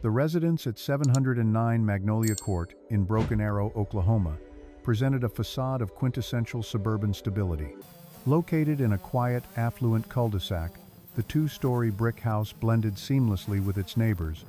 The residence at 709 Magnolia Court in Broken Arrow, Oklahoma, presented a facade of quintessential suburban stability. Located in a quiet, affluent cul-de-sac, the two-story brick house blended seamlessly with its neighbors,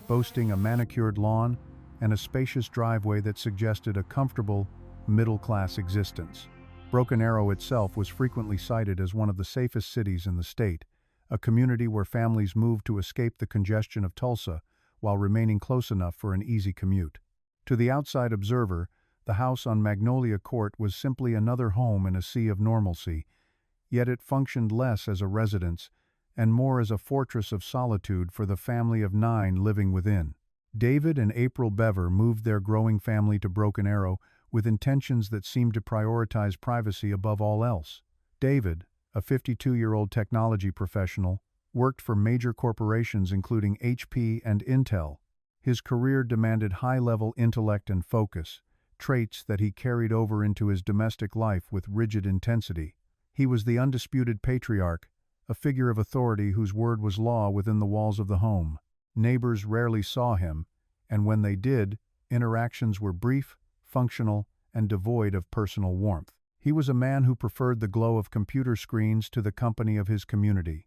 boasting a manicured lawn and a spacious driveway that suggested a comfortable, middle-class existence. Broken Arrow itself was frequently cited as one of the safest cities in the state, a community where families moved to escape the congestion of Tulsa while remaining close enough for an easy commute. To the outside observer, the house on Magnolia Court was simply another home in a sea of normalcy, yet it functioned less as a residence and more as a fortress of solitude for the family of 9 living within. David and April Bever moved their growing family to Broken Arrow with intentions that seemed to prioritize privacy above all else. David, a 52-year-old technology professional, worked for major corporations including HP and Intel. His career demanded high-level intellect and focus, traits that he carried over into his domestic life with rigid intensity. He was the undisputed patriarch, a figure of authority whose word was law within the walls of the home. Neighbors rarely saw him, and when they did, interactions were brief, functional, and devoid of personal warmth. He was a man who preferred the glow of computer screens to the company of his community,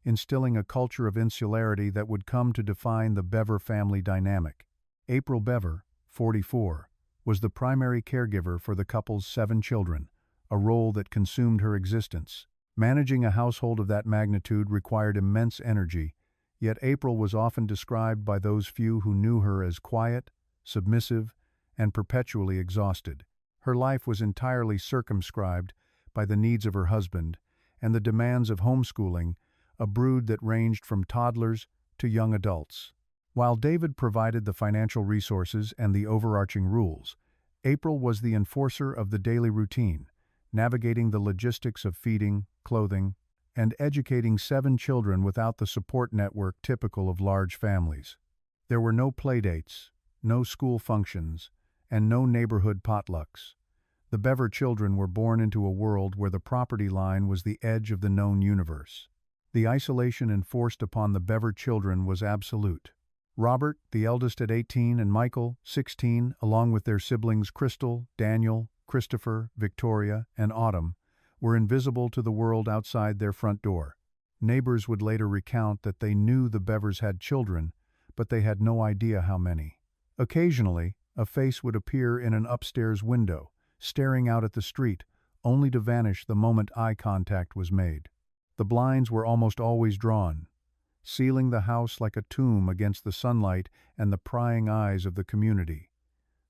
instilling a culture of insularity that would come to define the Bever family dynamic. April Bever, 44, was the primary caregiver for the couple's 7 children, a role that consumed her existence. Managing a household of that magnitude required immense energy, yet April was often described by those few who knew her as quiet, submissive, and perpetually exhausted. Her life was entirely circumscribed by the needs of her husband and the demands of homeschooling, a brood that ranged from toddlers to young adults. While David provided the financial resources and the overarching rules, April was the enforcer of the daily routine, navigating the logistics of feeding, clothing, and educating 7 children without the support network typical of large families. There were no playdates, no school functions, and no neighborhood potlucks. The Bever children were born into a world where the property line was the edge of the known universe. The isolation enforced upon the Bever children was absolute. Robert, the eldest at 18, and Michael, 16, along with their siblings Crystal, Daniel, Christopher, Victoria, and Autumn, were invisible to the world outside their front door. Neighbors would later recount that they knew the Bevers had children, but they had no idea how many. Occasionally, a face would appear in an upstairs window, staring out at the street, only to vanish the moment eye contact was made. The blinds were almost always drawn, sealing the house like a tomb against the sunlight and the prying eyes of the community.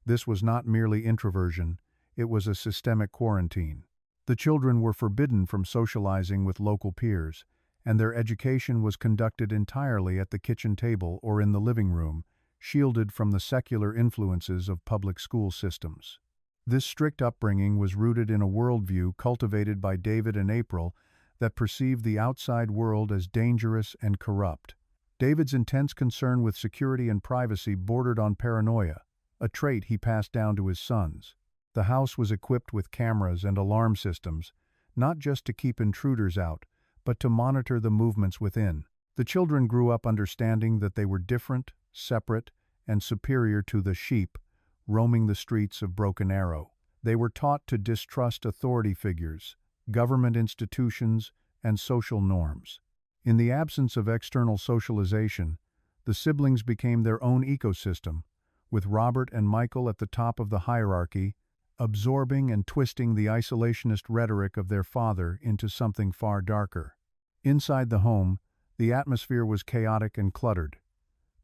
This was not merely introversion, it was a systemic quarantine. The children were forbidden from socializing with local peers, and their education was conducted entirely at the kitchen table or in the living room, shielded from the secular influences of public school systems. This strict upbringing was rooted in a worldview cultivated by David and April that perceived the outside world as dangerous and corrupt. David's intense concern with security and privacy bordered on paranoia, a trait he passed down to his sons. The house was equipped with cameras and alarm systems, not just to keep intruders out, but to monitor the movements within. The children grew up understanding that they were different, separate, and superior to the sheep roaming the streets of Broken Arrow. They were taught to distrust authority figures, government institutions, and social norms. In the absence of external socialization, the siblings became their own ecosystem, with Robert and Michael at the top of the hierarchy, absorbing and twisting the isolationist rhetoric of their father into something far darker. Inside the home, the atmosphere was chaotic and cluttered.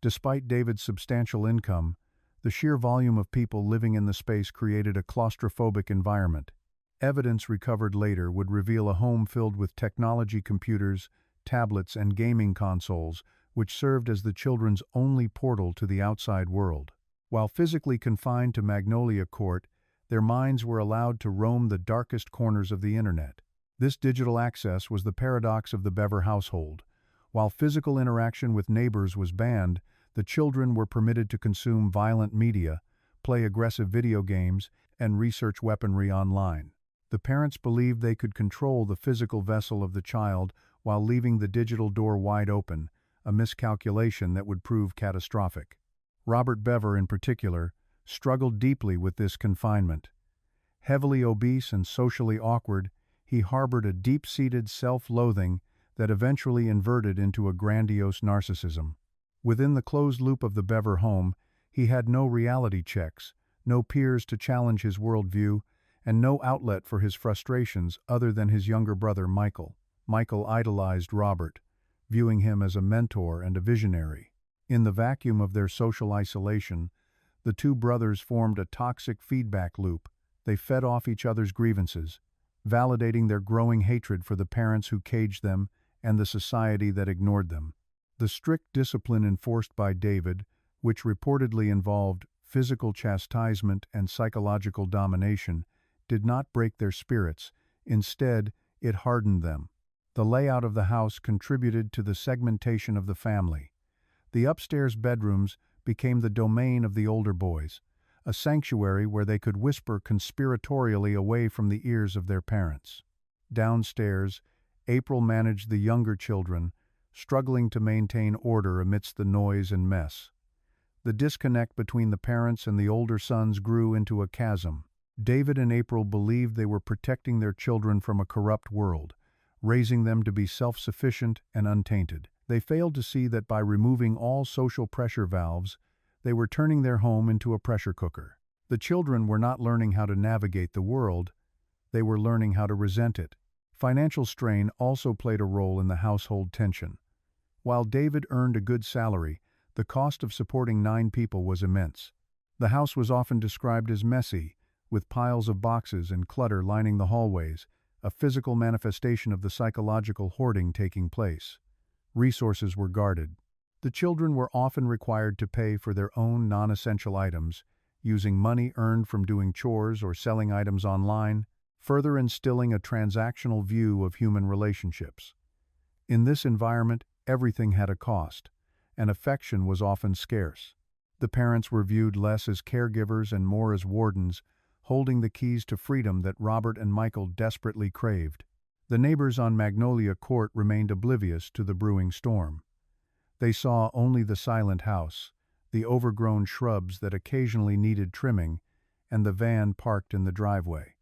Despite David's substantial income, the sheer volume of people living in the space created a claustrophobic environment. Evidence recovered later would reveal a home filled with technology computers, tablets, and gaming consoles, which served as the children's only portal to the outside world. While physically confined to Magnolia Court, their minds were allowed to roam the darkest corners of the internet. This digital access was the paradox of the Bever household. While physical interaction with neighbors was banned, the children were permitted to consume violent media, play aggressive video games, and research weaponry online. The parents believed they could control the physical vessel of the child while leaving the digital door wide open, a miscalculation that would prove catastrophic. Robert Bever, in particular, struggled deeply with this confinement. Heavily obese and socially awkward, he harbored a deep-seated self-loathing that eventually inverted into a grandiose narcissism. Within the closed loop of the Bever home, he had no reality checks, no peers to challenge his worldview, and no outlet for his frustrations other than his younger brother Michael. Michael idolized Robert, viewing him as a mentor and a visionary. In the vacuum of their social isolation, the two brothers formed a toxic feedback loop. They fed off each other's grievances, validating their growing hatred for the parents who caged them and the society that ignored them. The strict discipline enforced by David, which reportedly involved physical chastisement and psychological domination, did not break their spirits. Instead, it hardened them. The layout of the house contributed to the segmentation of the family. The upstairs bedrooms became the domain of the older boys, a sanctuary where they could whisper conspiratorially away from the ears of their parents. Downstairs, April managed the younger children, struggling to maintain order amidst the noise and mess. The disconnect between the parents and the older sons grew into a chasm. David and April believed they were protecting their children from a corrupt world, raising them to be self-sufficient and untainted. They failed to see that by removing all social pressure valves, they were turning their home into a pressure cooker. The children were not learning how to navigate the world, they were learning how to resent it. Financial strain also played a role in the household tension. While David earned a good salary, the cost of supporting 9 people was immense. The house was often described as messy, with piles of boxes and clutter lining the hallways, a physical manifestation of the psychological hoarding taking place. Resources were guarded. The children were often required to pay for their own non-essential items, using money earned from doing chores or selling items online, further instilling a transactional view of human relationships. In this environment, everything had a cost, and affection was often scarce. The parents were viewed less as caregivers and more as wardens, holding the keys to freedom that Robert and Michael desperately craved. The neighbors on Magnolia Court remained oblivious to the brewing storm. They saw only the silent house, the overgrown shrubs that occasionally needed trimming, and the van parked in the driveway.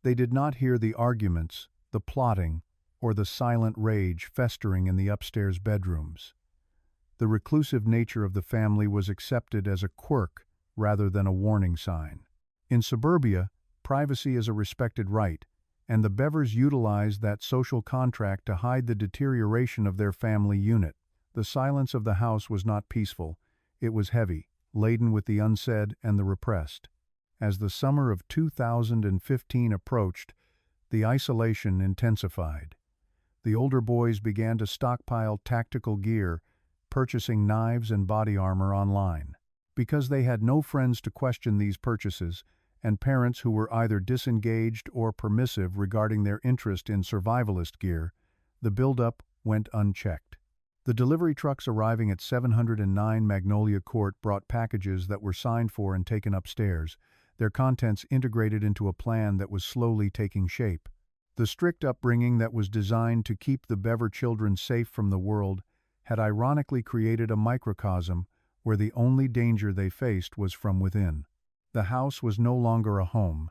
They did not hear the arguments, the plotting, or the silent rage festering in the upstairs bedrooms. The reclusive nature of the family was accepted as a quirk rather than a warning sign. In suburbia, privacy is a respected right, and the Bevers utilized that social contract to hide the deterioration of their family unit. The silence of the house was not peaceful, it was heavy, laden with the unsaid and the repressed. As the summer of 2015 approached, the isolation intensified. The older boys began to stockpile tactical gear, purchasing knives and body armor online. Because they had no friends to question these purchases, and parents who were either disengaged or permissive regarding their interest in survivalist gear, the buildup went unchecked. The delivery trucks arriving at 709 Magnolia Court brought packages that were signed for and taken upstairs, their contents integrated into a plan that was slowly taking shape. The strict upbringing that was designed to keep the Bever children safe from the world had ironically created a microcosm where the only danger they faced was from within. The house was no longer a home.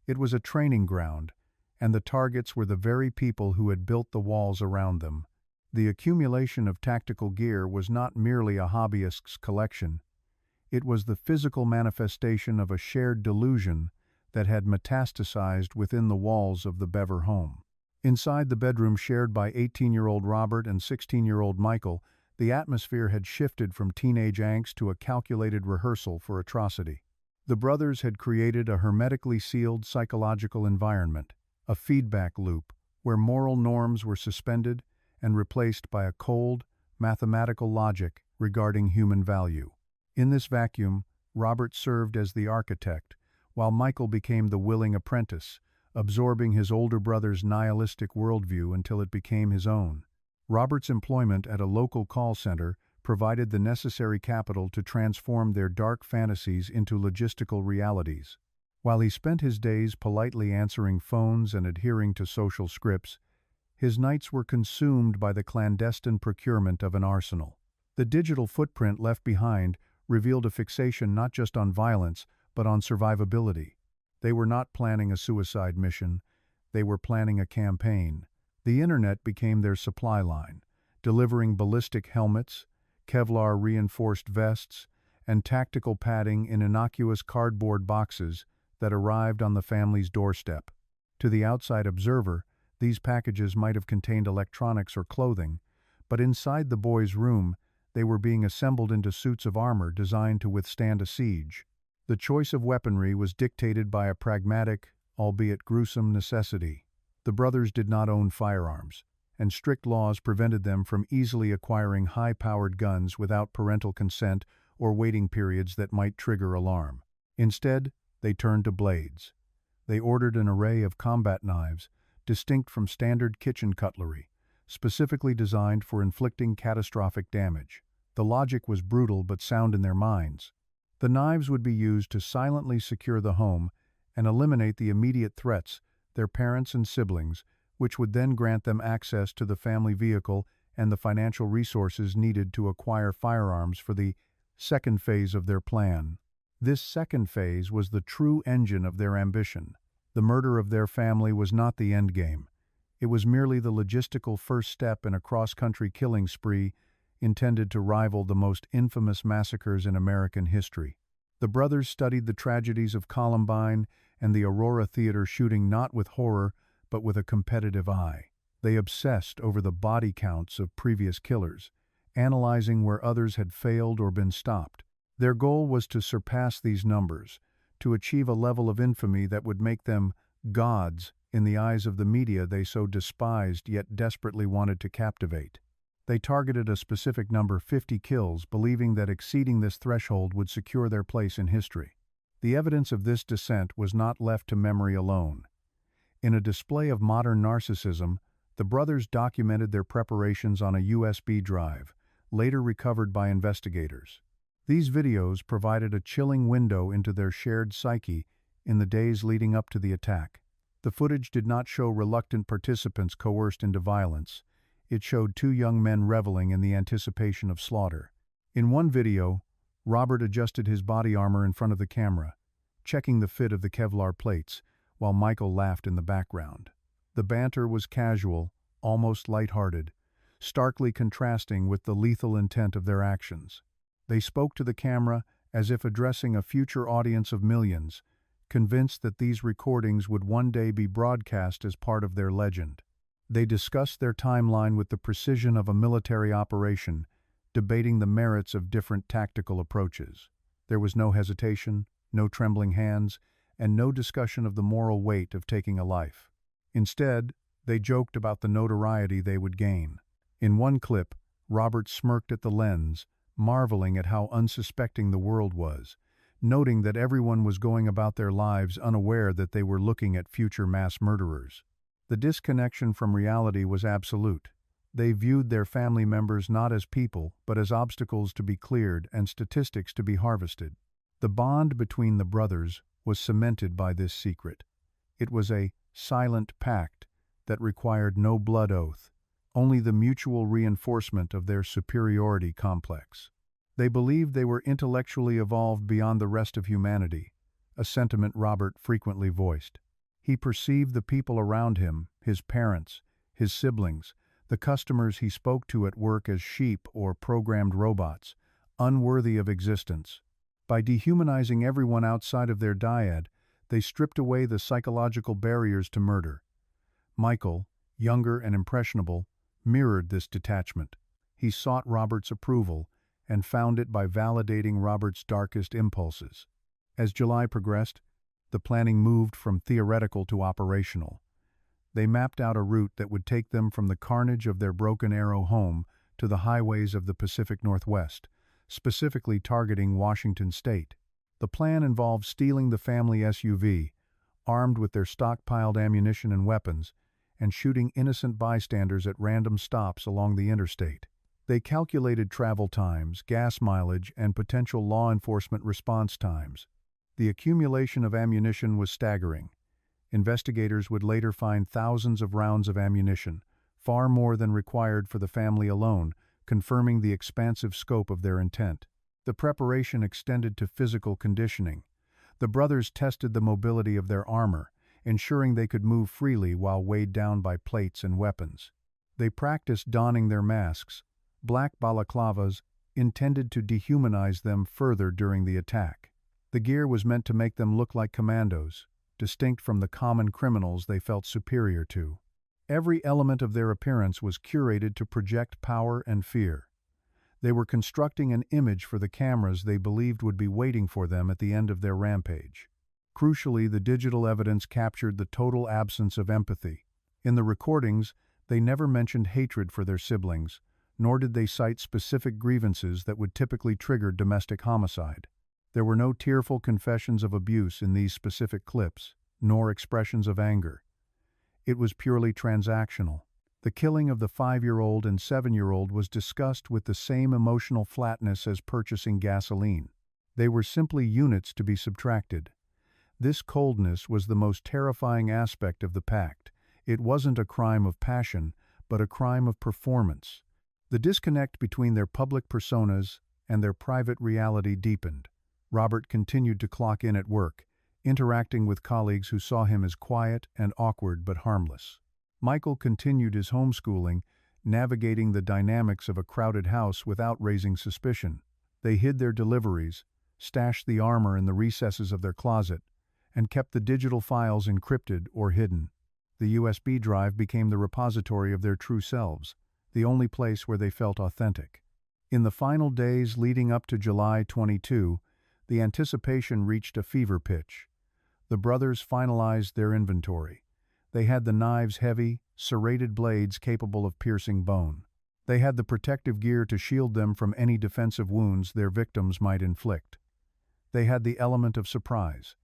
It was a training ground, and the targets were the very people who had built the walls around them. The accumulation of tactical gear was not merely a hobbyist's collection. It was the physical manifestation of a shared delusion that had metastasized within the walls of the Bever home. Inside the bedroom shared by 18-year-old Robert and 16-year-old Michael, the atmosphere had shifted from teenage angst to a calculated rehearsal for atrocity. The brothers had created a hermetically sealed psychological environment, a feedback loop where moral norms were suspended and replaced by a cold, mathematical logic regarding human value. In this vacuum, Robert served as the architect, while Michael became the willing apprentice, absorbing his older brother's nihilistic worldview until it became his own. Robert's employment at a local call center provided the necessary capital to transform their dark fantasies into logistical realities. While he spent his days politely answering phones and adhering to social scripts, his nights were consumed by the clandestine procurement of an arsenal. The digital footprint left behind revealed a fixation not just on violence, but on survivability. They were not planning a suicide mission, they were planning a campaign. The internet became their supply line, delivering ballistic helmets, Kevlar-reinforced vests, and tactical padding in innocuous cardboard boxes that arrived on the family's doorstep. To the outside observer, these packages might have contained electronics or clothing, but inside the boys' room, they were being assembled into suits of armor designed to withstand a siege. The choice of weaponry was dictated by a pragmatic, albeit gruesome, necessity. The brothers did not own firearms, and strict laws prevented them from easily acquiring high-powered guns without parental consent or waiting periods that might trigger alarm. Instead, they turned to blades. They ordered an array of combat knives, distinct from standard kitchen cutlery, specifically designed for inflicting catastrophic damage. The logic was brutal but sound in their minds. The knives would be used to silently secure the home and eliminate the immediate threats, their parents and siblings, which would then grant them access to the family vehicle and the financial resources needed to acquire firearms for the second phase of their plan. This second phase was the true engine of their ambition. The murder of their family was not the endgame. It was merely the logistical first step in a cross-country killing spree intended to rival the most infamous massacres in American history. The brothers studied the tragedies of Columbine and the Aurora Theater shooting not with horror, but with a competitive eye. They obsessed over the body counts of previous killers, analyzing where others had failed or been stopped. Their goal was to surpass these numbers, to achieve a level of infamy that would make them gods in the eyes of the media they so despised yet desperately wanted to captivate. They targeted a specific number, 50 kills, believing that exceeding this threshold would secure their place in history. The evidence of this descent was not left to memory alone. In a display of modern narcissism, the brothers documented their preparations on a USB drive, later recovered by investigators. These videos provided a chilling window into their shared psyche in the days leading up to the attack. The footage did not show reluctant participants coerced into violence. It showed two young men reveling in the anticipation of slaughter. In one video, Robert adjusted his body armor in front of the camera, checking the fit of the Kevlar plates, while Michael laughed in the background. The banter was casual, almost lighthearted, starkly contrasting with the lethal intent of their actions. They spoke to the camera as if addressing a future audience of millions, convinced that these recordings would one day be broadcast as part of their legend. They discussed their timeline with the precision of a military operation, debating the merits of different tactical approaches. There was no hesitation, no trembling hands, and no discussion of the moral weight of taking a life. Instead, they joked about the notoriety they would gain. In one clip, Robert smirked at the lens, marveling at how unsuspecting the world was, noting that everyone was going about their lives unaware that they were looking at future mass murderers. The disconnection from reality was absolute. They viewed their family members not as people, but as obstacles to be cleared and statistics to be harvested. The bond between the brothers was cemented by this secret. It was a silent pact that required no blood oath, only the mutual reinforcement of their superiority complex. They believed they were intellectually evolved beyond the rest of humanity, a sentiment Robert frequently voiced. He perceived the people around him, his parents, his siblings, the customers he spoke to at work as sheep or programmed robots, unworthy of existence. By dehumanizing everyone outside of their dyad, they stripped away the psychological barriers to murder. Michael, younger and impressionable, mirrored this detachment. He sought Robert's approval and found it by validating Robert's darkest impulses. As July progressed, the planning moved from theoretical to operational. They mapped out a route that would take them from the carnage of their Broken Arrow home to the highways of the Pacific Northwest, specifically targeting Washington state. The plan involved stealing the family SUV, armed with their stockpiled ammunition and weapons, and shooting innocent bystanders at random stops along the interstate. They calculated travel times, gas mileage, and potential law enforcement response times. The accumulation of ammunition was staggering. Investigators would later find thousands of rounds of ammunition, far more than required for the family alone, confirming the expansive scope of their intent. The preparation extended to physical conditioning. The brothers tested the mobility of their armor, ensuring they could move freely while weighed down by plates and weapons. They practiced donning their masks, black balaclavas, intended to dehumanize them further during the attack. The gear was meant to make them look like commandos, distinct from the common criminals they felt superior to. Every element of their appearance was curated to project power and fear. They were constructing an image for the cameras they believed would be waiting for them at the end of their rampage. Crucially, the digital evidence captured the total absence of empathy. In the recordings, they never mentioned hatred for their siblings, nor did they cite specific grievances that would typically trigger domestic homicide. There were no tearful confessions of abuse in these specific clips, nor expressions of anger. It was purely transactional. The killing of the 5-year-old and 7-year-old was discussed with the same emotional flatness as purchasing gasoline. They were simply units to be subtracted. This coldness was the most terrifying aspect of the pact. It wasn't a crime of passion, but a crime of performance. The disconnect between their public personas and their private reality deepened. Robert continued to clock in at work, interacting with colleagues who saw him as quiet and awkward but harmless. Michael continued his homeschooling, navigating the dynamics of a crowded house without raising suspicion. They hid their deliveries, stashed the armor in the recesses of their closet, and kept the digital files encrypted or hidden. The USB drive became the repository of their true selves, the only place where they felt authentic. In the final days leading up to July 22, the anticipation reached a fever pitch. The brothers finalized their inventory. They had the knives heavy, serrated blades capable of piercing bone. They had the protective gear to shield them from any defensive wounds their victims might inflict. They had the element of surprise.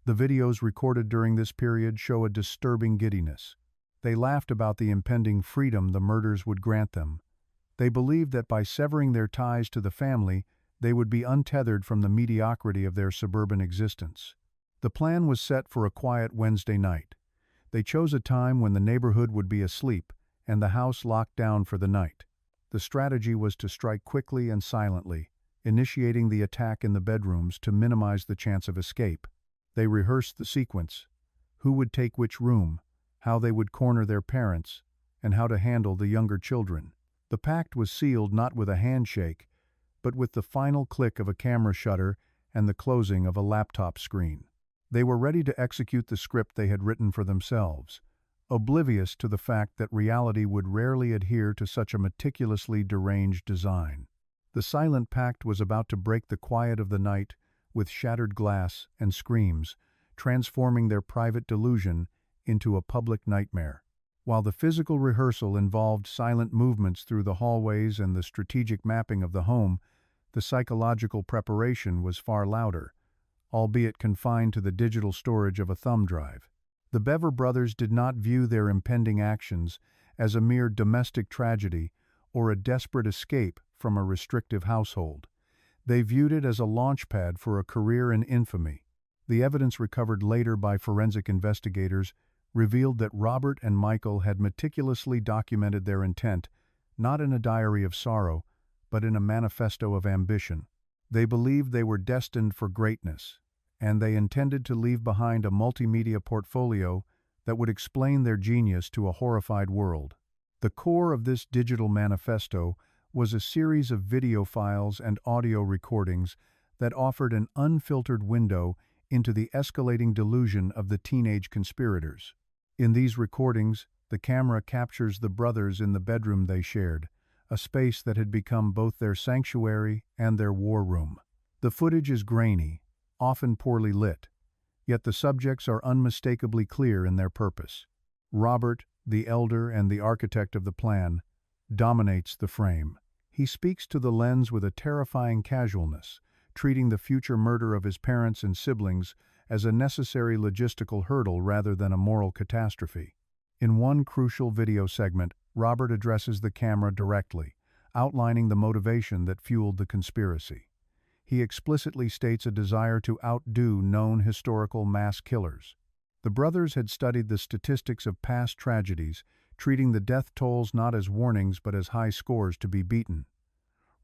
The videos recorded during this period show a disturbing giddiness. They laughed about the impending freedom the murders would grant them. They believed that by severing their ties to the family, they would be untethered from the mediocrity of their suburban existence. The plan was set for a quiet Wednesday night. They chose a time when the neighborhood would be asleep and the house locked down for the night. The strategy was to strike quickly and silently, initiating the attack in the bedrooms to minimize the chance of escape. They rehearsed the sequence: who would take which room, how they would corner their parents, and how to handle the younger children. The pact was sealed not with a handshake, but with the final click of a camera shutter and the closing of a laptop screen. They were ready to execute the script they had written for themselves, oblivious to the fact that reality would rarely adhere to such a meticulously deranged design. The silent pact was about to break the quiet of the night with shattered glass and screams, transforming their private delusion into a public nightmare. While the physical rehearsal involved silent movements through the hallways and the strategic mapping of the home, the psychological preparation was far louder, albeit confined to the digital storage of a thumb drive. The Bever brothers did not view their impending actions as a mere domestic tragedy or a desperate escape from a restrictive household. They viewed it as a launchpad for a career in infamy. The evidence recovered later by forensic investigators revealed that Robert and Michael had meticulously documented their intent, not in a diary of sorrow, but in a manifesto of ambition. They believed they were destined for greatness, and they intended to leave behind a multimedia portfolio that would explain their genius to a horrified world. The core of this digital manifesto was a series of video files and audio recordings that offered an unfiltered window into the escalating delusion of the teenage conspirators. In these recordings, the camera captures the brothers in the bedroom they shared, a space that had become both their sanctuary and their war room. The footage is grainy, often poorly lit, yet the subjects are unmistakably clear in their purpose. Robert, the elder and the architect of the plan, dominates the frame. He speaks to the lens with a terrifying casualness, treating the future murder of his parents and siblings as a necessary logistical hurdle rather than a moral catastrophe. In one crucial video segment, Robert addresses the camera directly, outlining the motivation that fueled the conspiracy. He explicitly states a desire to outdo known historical mass killers. The brothers had studied the statistics of past tragedies, treating the death tolls not as warnings but as high scores to be beaten.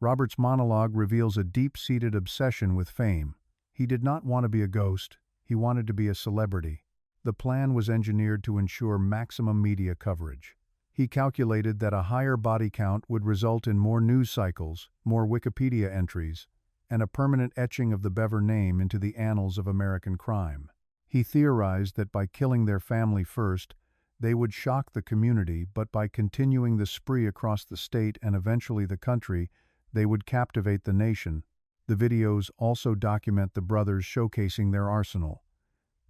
Robert's monologue reveals a deep-seated obsession with fame. He did not want to be a ghost, he wanted to be a celebrity. The plan was engineered to ensure maximum media coverage. He calculated that a higher body count would result in more news cycles, more Wikipedia entries, and a permanent etching of the Bever name into the annals of American crime. He theorized that by killing their family first, they would shock the community, but by continuing the spree across the state and eventually the country, they would captivate the nation. The videos also document the brothers showcasing their arsenal.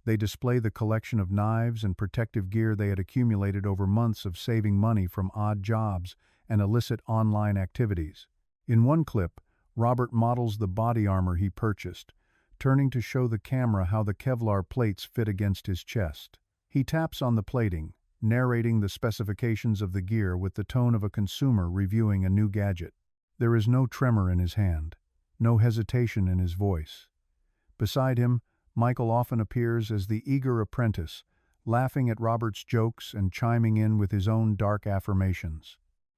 They display the collection of knives and protective gear they had accumulated over months of saving money from odd jobs and illicit online activities. In one clip, Robert models the body armor he purchased, turning to show the camera how the Kevlar plates fit against his chest. He taps on the plating, narrating the specifications of the gear with the tone of a consumer reviewing a new gadget. There is no tremor in his hand, no hesitation in his voice. Beside him, Michael often appears as the eager apprentice, laughing at Robert's jokes and chiming in with his own dark affirmations.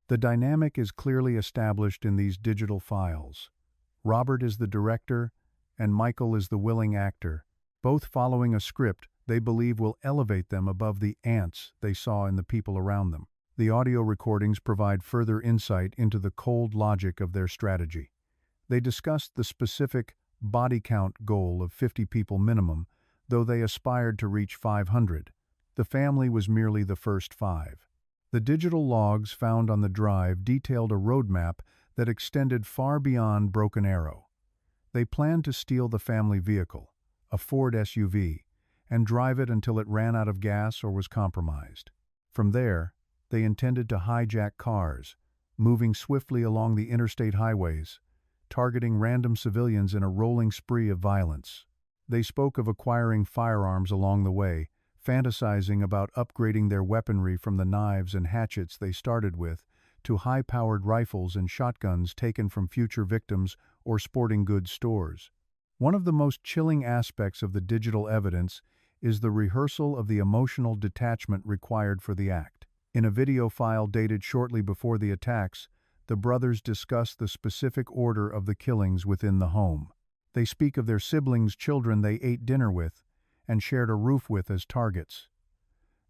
The dynamic is clearly established in these digital files. Robert is the director, and Michael is the willing actor, both following a script they believe will elevate them above the ants they saw in the people around them. The audio recordings provide further insight into the cold logic of their strategy. They discussed the specific body count goal of 50 people minimum, though they aspired to reach 500. The family was merely the first 5. The digital logs found on the drive detailed a roadmap that extended far beyond Broken Arrow. They planned to steal the family vehicle, a Ford SUV, and drive it until it ran out of gas or was compromised. From there, they intended to hijack cars, moving swiftly along the interstate highways, targeting random civilians in a rolling spree of violence. They spoke of acquiring firearms along the way, fantasizing about upgrading their weaponry from the knives and hatchets they started with to high-powered rifles and shotguns taken from future victims or sporting goods stores. One of the most chilling aspects of the digital evidence is the rehearsal of the emotional detachment required for the act. In a video file dated shortly before the attacks, the brothers discuss the specific order of the killings within the home. They speak of their siblings' children they ate dinner with and shared a roof with as targets.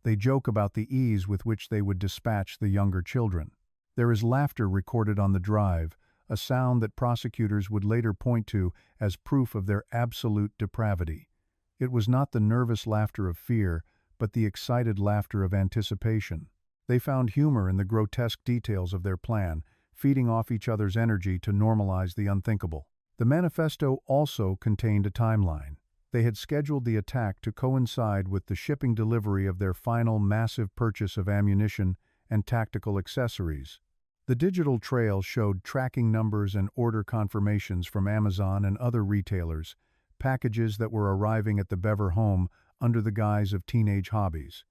They joke about the ease with which they would dispatch the younger children. There is laughter recorded on the drive, a sound that prosecutors would later point to as proof of their absolute depravity. It was not the nervous laughter of fear, but the excited laughter of anticipation. They found humor in the grotesque details of their plan, feeding off each other's energy to normalize the unthinkable. The manifesto also contained a timeline. They had scheduled the attack to coincide with the shipping delivery of their final massive purchase of ammunition and tactical accessories. The digital trail showed tracking numbers and order confirmations from Amazon and other retailers, packages that were arriving at the Bever home under the guise of teenage hobbies.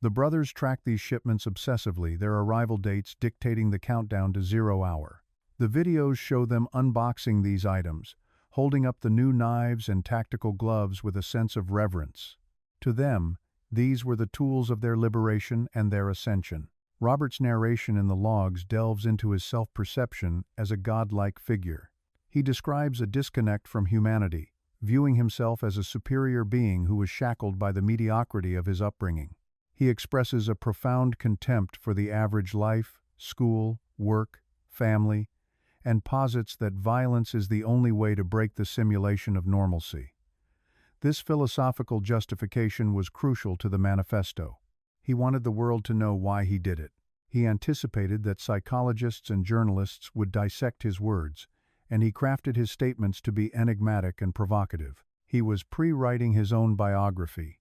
The brothers tracked these shipments obsessively, their arrival dates dictating the countdown to 0 hour. The videos show them unboxing these items, holding up the new knives and tactical gloves with a sense of reverence. To them, these were the tools of their liberation and their ascension. Robert's narration in the logs delves into his self-perception as a godlike figure. He describes a disconnect from humanity, viewing himself as a superior being who was shackled by the mediocrity of his upbringing. He expresses a profound contempt for the average life, school, work, family, and posits that violence is the only way to break the simulation of normalcy. This philosophical justification was crucial to the manifesto. He wanted the world to know why he did it. He anticipated that psychologists and journalists would dissect his words, and he crafted his statements to be enigmatic and provocative. He was pre-writing his own biography,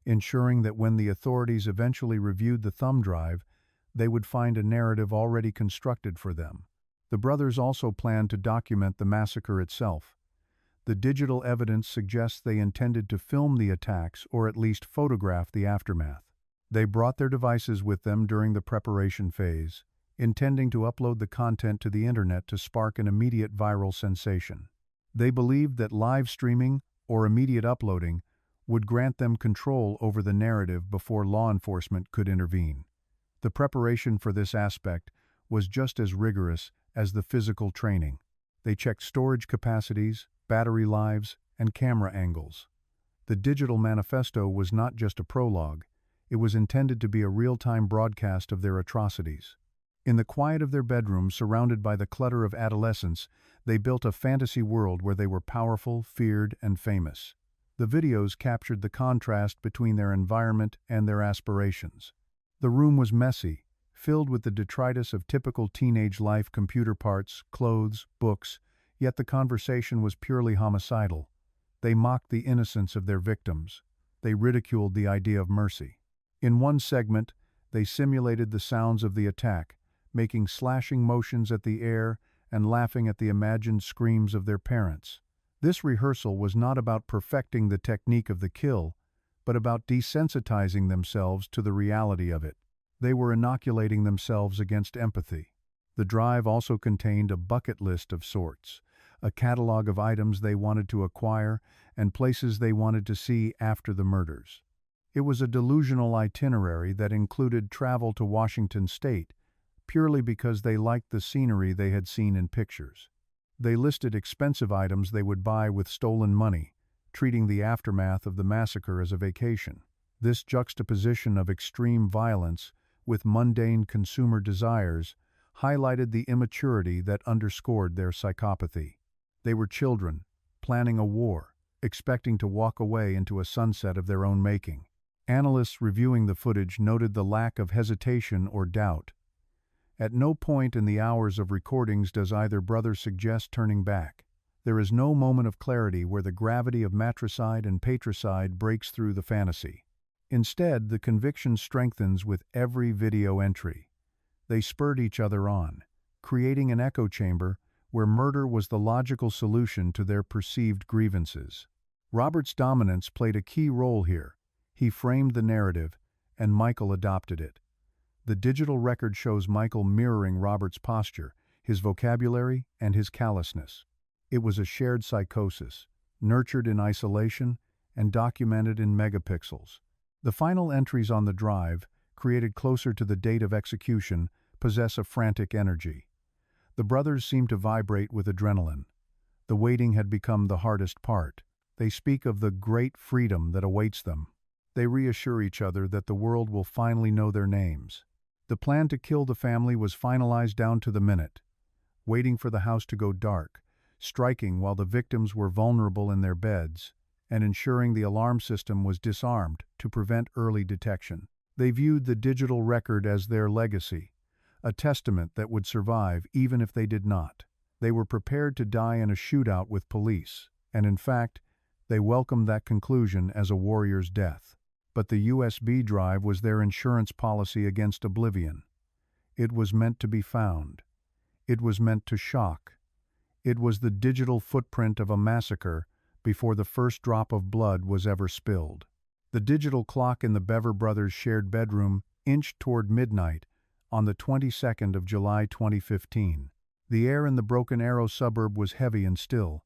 ensuring that when the authorities eventually reviewed the thumb drive, they would find a narrative already constructed for them. The brothers also planned to document the massacre itself. The digital evidence suggests they intended to film the attacks or at least photograph the aftermath. They brought their devices with them during the preparation phase, intending to upload the content to the internet to spark an immediate viral sensation. They believed that live streaming or immediate uploading would grant them control over the narrative before law enforcement could intervene. The preparation for this aspect was just as rigorous as the physical training. They checked storage capacities, battery lives, and camera angles. The digital manifesto was not just a prologue, it was intended to be a real-time broadcast of their atrocities. In the quiet of their bedroom, surrounded by the clutter of adolescence, they built a fantasy world where they were powerful, feared, and famous. The videos captured the contrast between their environment and their aspirations. The room was messy, filled with the detritus of typical teenage life: computer parts, clothes, books, yet the conversation was purely homicidal. They mocked the innocence of their victims. They ridiculed the idea of mercy. In one segment, they simulated the sounds of the attack, making slashing motions at the air and laughing at the imagined screams of their parents. This rehearsal was not about perfecting the technique of the kill, but about desensitizing themselves to the reality of it. They were inoculating themselves against empathy. The drive also contained a bucket list of sorts, a catalog of items they wanted to acquire and places they wanted to see after the murders. It was a delusional itinerary that included travel to Washington State, purely because they liked the scenery they had seen in pictures. They listed expensive items they would buy with stolen money, treating the aftermath of the massacre as a vacation. This juxtaposition of extreme violence with mundane consumer desires highlighted the immaturity that underscored their psychopathy. They were children, planning a war, expecting to walk away into a sunset of their own making. Analysts reviewing the footage noted the lack of hesitation or doubt. At no point in the hours of recordings does either brother suggest turning back. There is no moment of clarity where the gravity of matricide and patricide breaks through the fantasy. Instead, the conviction strengthens with every video entry. They spurred each other on, creating an echo chamber where murder was the logical solution to their perceived grievances. Robert's dominance played a key role here. He framed the narrative, and Michael adopted it. The digital record shows Michael mirroring Robert's posture, his vocabulary, and his callousness. It was a shared psychosis, nurtured in isolation and documented in megapixels. The final entries on the drive, created closer to the date of execution, possess a frantic energy. The brothers seem to vibrate with adrenaline. The waiting had become the hardest part. They speak of the great freedom that awaits them. They reassure each other that the world will finally know their names. The plan to kill the family was finalized down to the minute, waiting for the house to go dark, striking while the victims were vulnerable in their beds, and ensuring the alarm system was disarmed to prevent early detection. They viewed the digital record as their legacy, a testament that would survive even if they did not. They were prepared to die in a shootout with police, and in fact, they welcomed that conclusion as a warrior's death. But the USB drive was their insurance policy against oblivion. It was meant to be found. It was meant to shock. It was the digital footprint of a massacre before the first drop of blood was ever spilled. The digital clock in the Bever brothers' shared bedroom inched toward midnight on the 22nd of July 2015. The air in the Broken Arrow suburb was heavy and still,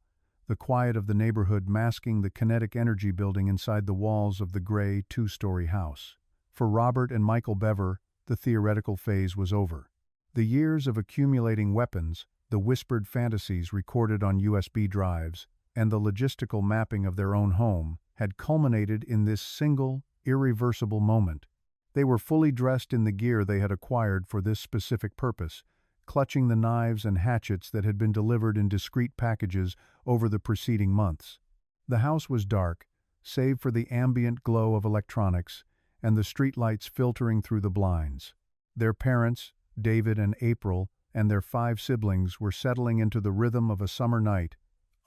the quiet of the neighborhood masking the kinetic energy building inside the walls of the gray two-story house. For Robert and Michael Bever, the theoretical phase was over. The years of accumulating weapons, the whispered fantasies recorded on USB drives, and the logistical mapping of their own home had culminated in this single, irreversible moment. They were fully dressed in the gear they had acquired for this specific purpose, clutching the knives and hatchets that had been delivered in discreet packages over the preceding months. The house was dark, save for the ambient glow of electronics and the streetlights filtering through the blinds. Their parents, David and April, and their 5 siblings were settling into the rhythm of a summer night,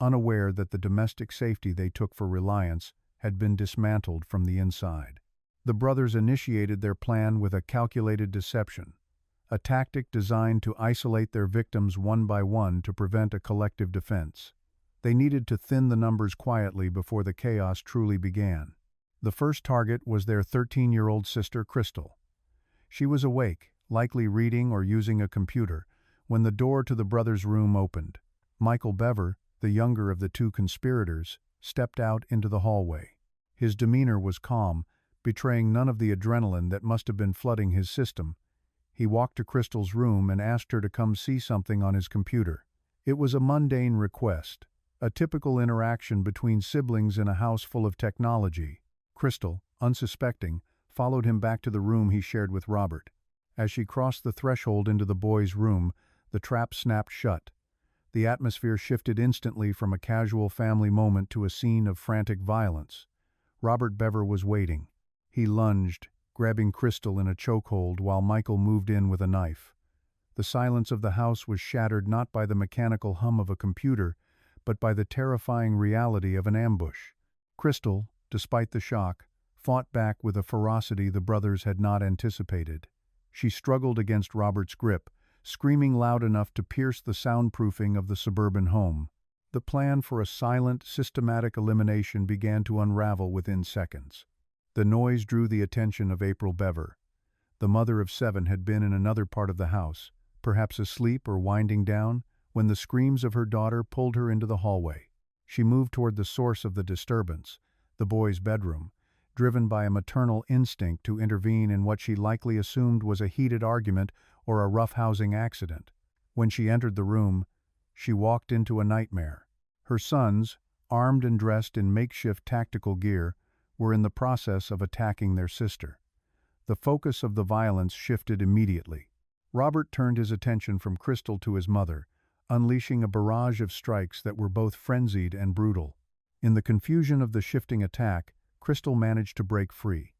unaware that the domestic safety they took for reliance had been dismantled from the inside. The brothers initiated their plan with a calculated deception, a tactic designed to isolate their victims one by one to prevent a collective defense. They needed to thin the numbers quietly before the chaos truly began. The first target was their 13-year-old sister, Crystal. She was awake, likely reading or using a computer, when the door to the brothers' room opened. Michael Bever, the younger of the 2 conspirators, stepped out into the hallway. His demeanor was calm, betraying none of the adrenaline that must have been flooding his system. He walked to Crystal's room and asked her to come see something on his computer. It was a mundane request, a typical interaction between siblings in a house full of technology. Crystal, unsuspecting, followed him back to the room he shared with Robert. As she crossed the threshold into the boy's room, the trap snapped shut. The atmosphere shifted instantly from a casual family moment to a scene of frantic violence. Robert Bever was waiting. He lunged, grabbing Crystal in a chokehold while Michael moved in with a knife. The silence of the house was shattered not by the mechanical hum of a computer, but by the terrifying reality of an ambush. Crystal, despite the shock, fought back with a ferocity the brothers had not anticipated. She struggled against Robert's grip, screaming loud enough to pierce the soundproofing of the suburban home. The plan for a silent, systematic elimination began to unravel within seconds. The noise drew the attention of April Bever. The mother of 7 had been in another part of the house, perhaps asleep or winding down, when the screams of her daughter pulled her into the hallway. She moved toward the source of the disturbance, the boy's bedroom, driven by a maternal instinct to intervene in what she likely assumed was a heated argument or a roughhousing accident. When she entered the room, she walked into a nightmare. Her sons, armed and dressed in makeshift tactical gear, were in the process of attacking their sister. The focus of the violence shifted immediately. Robert turned his attention from Crystal to his mother, unleashing a barrage of strikes that were both frenzied and brutal. In the confusion of the shifting attack, Crystal managed to break free.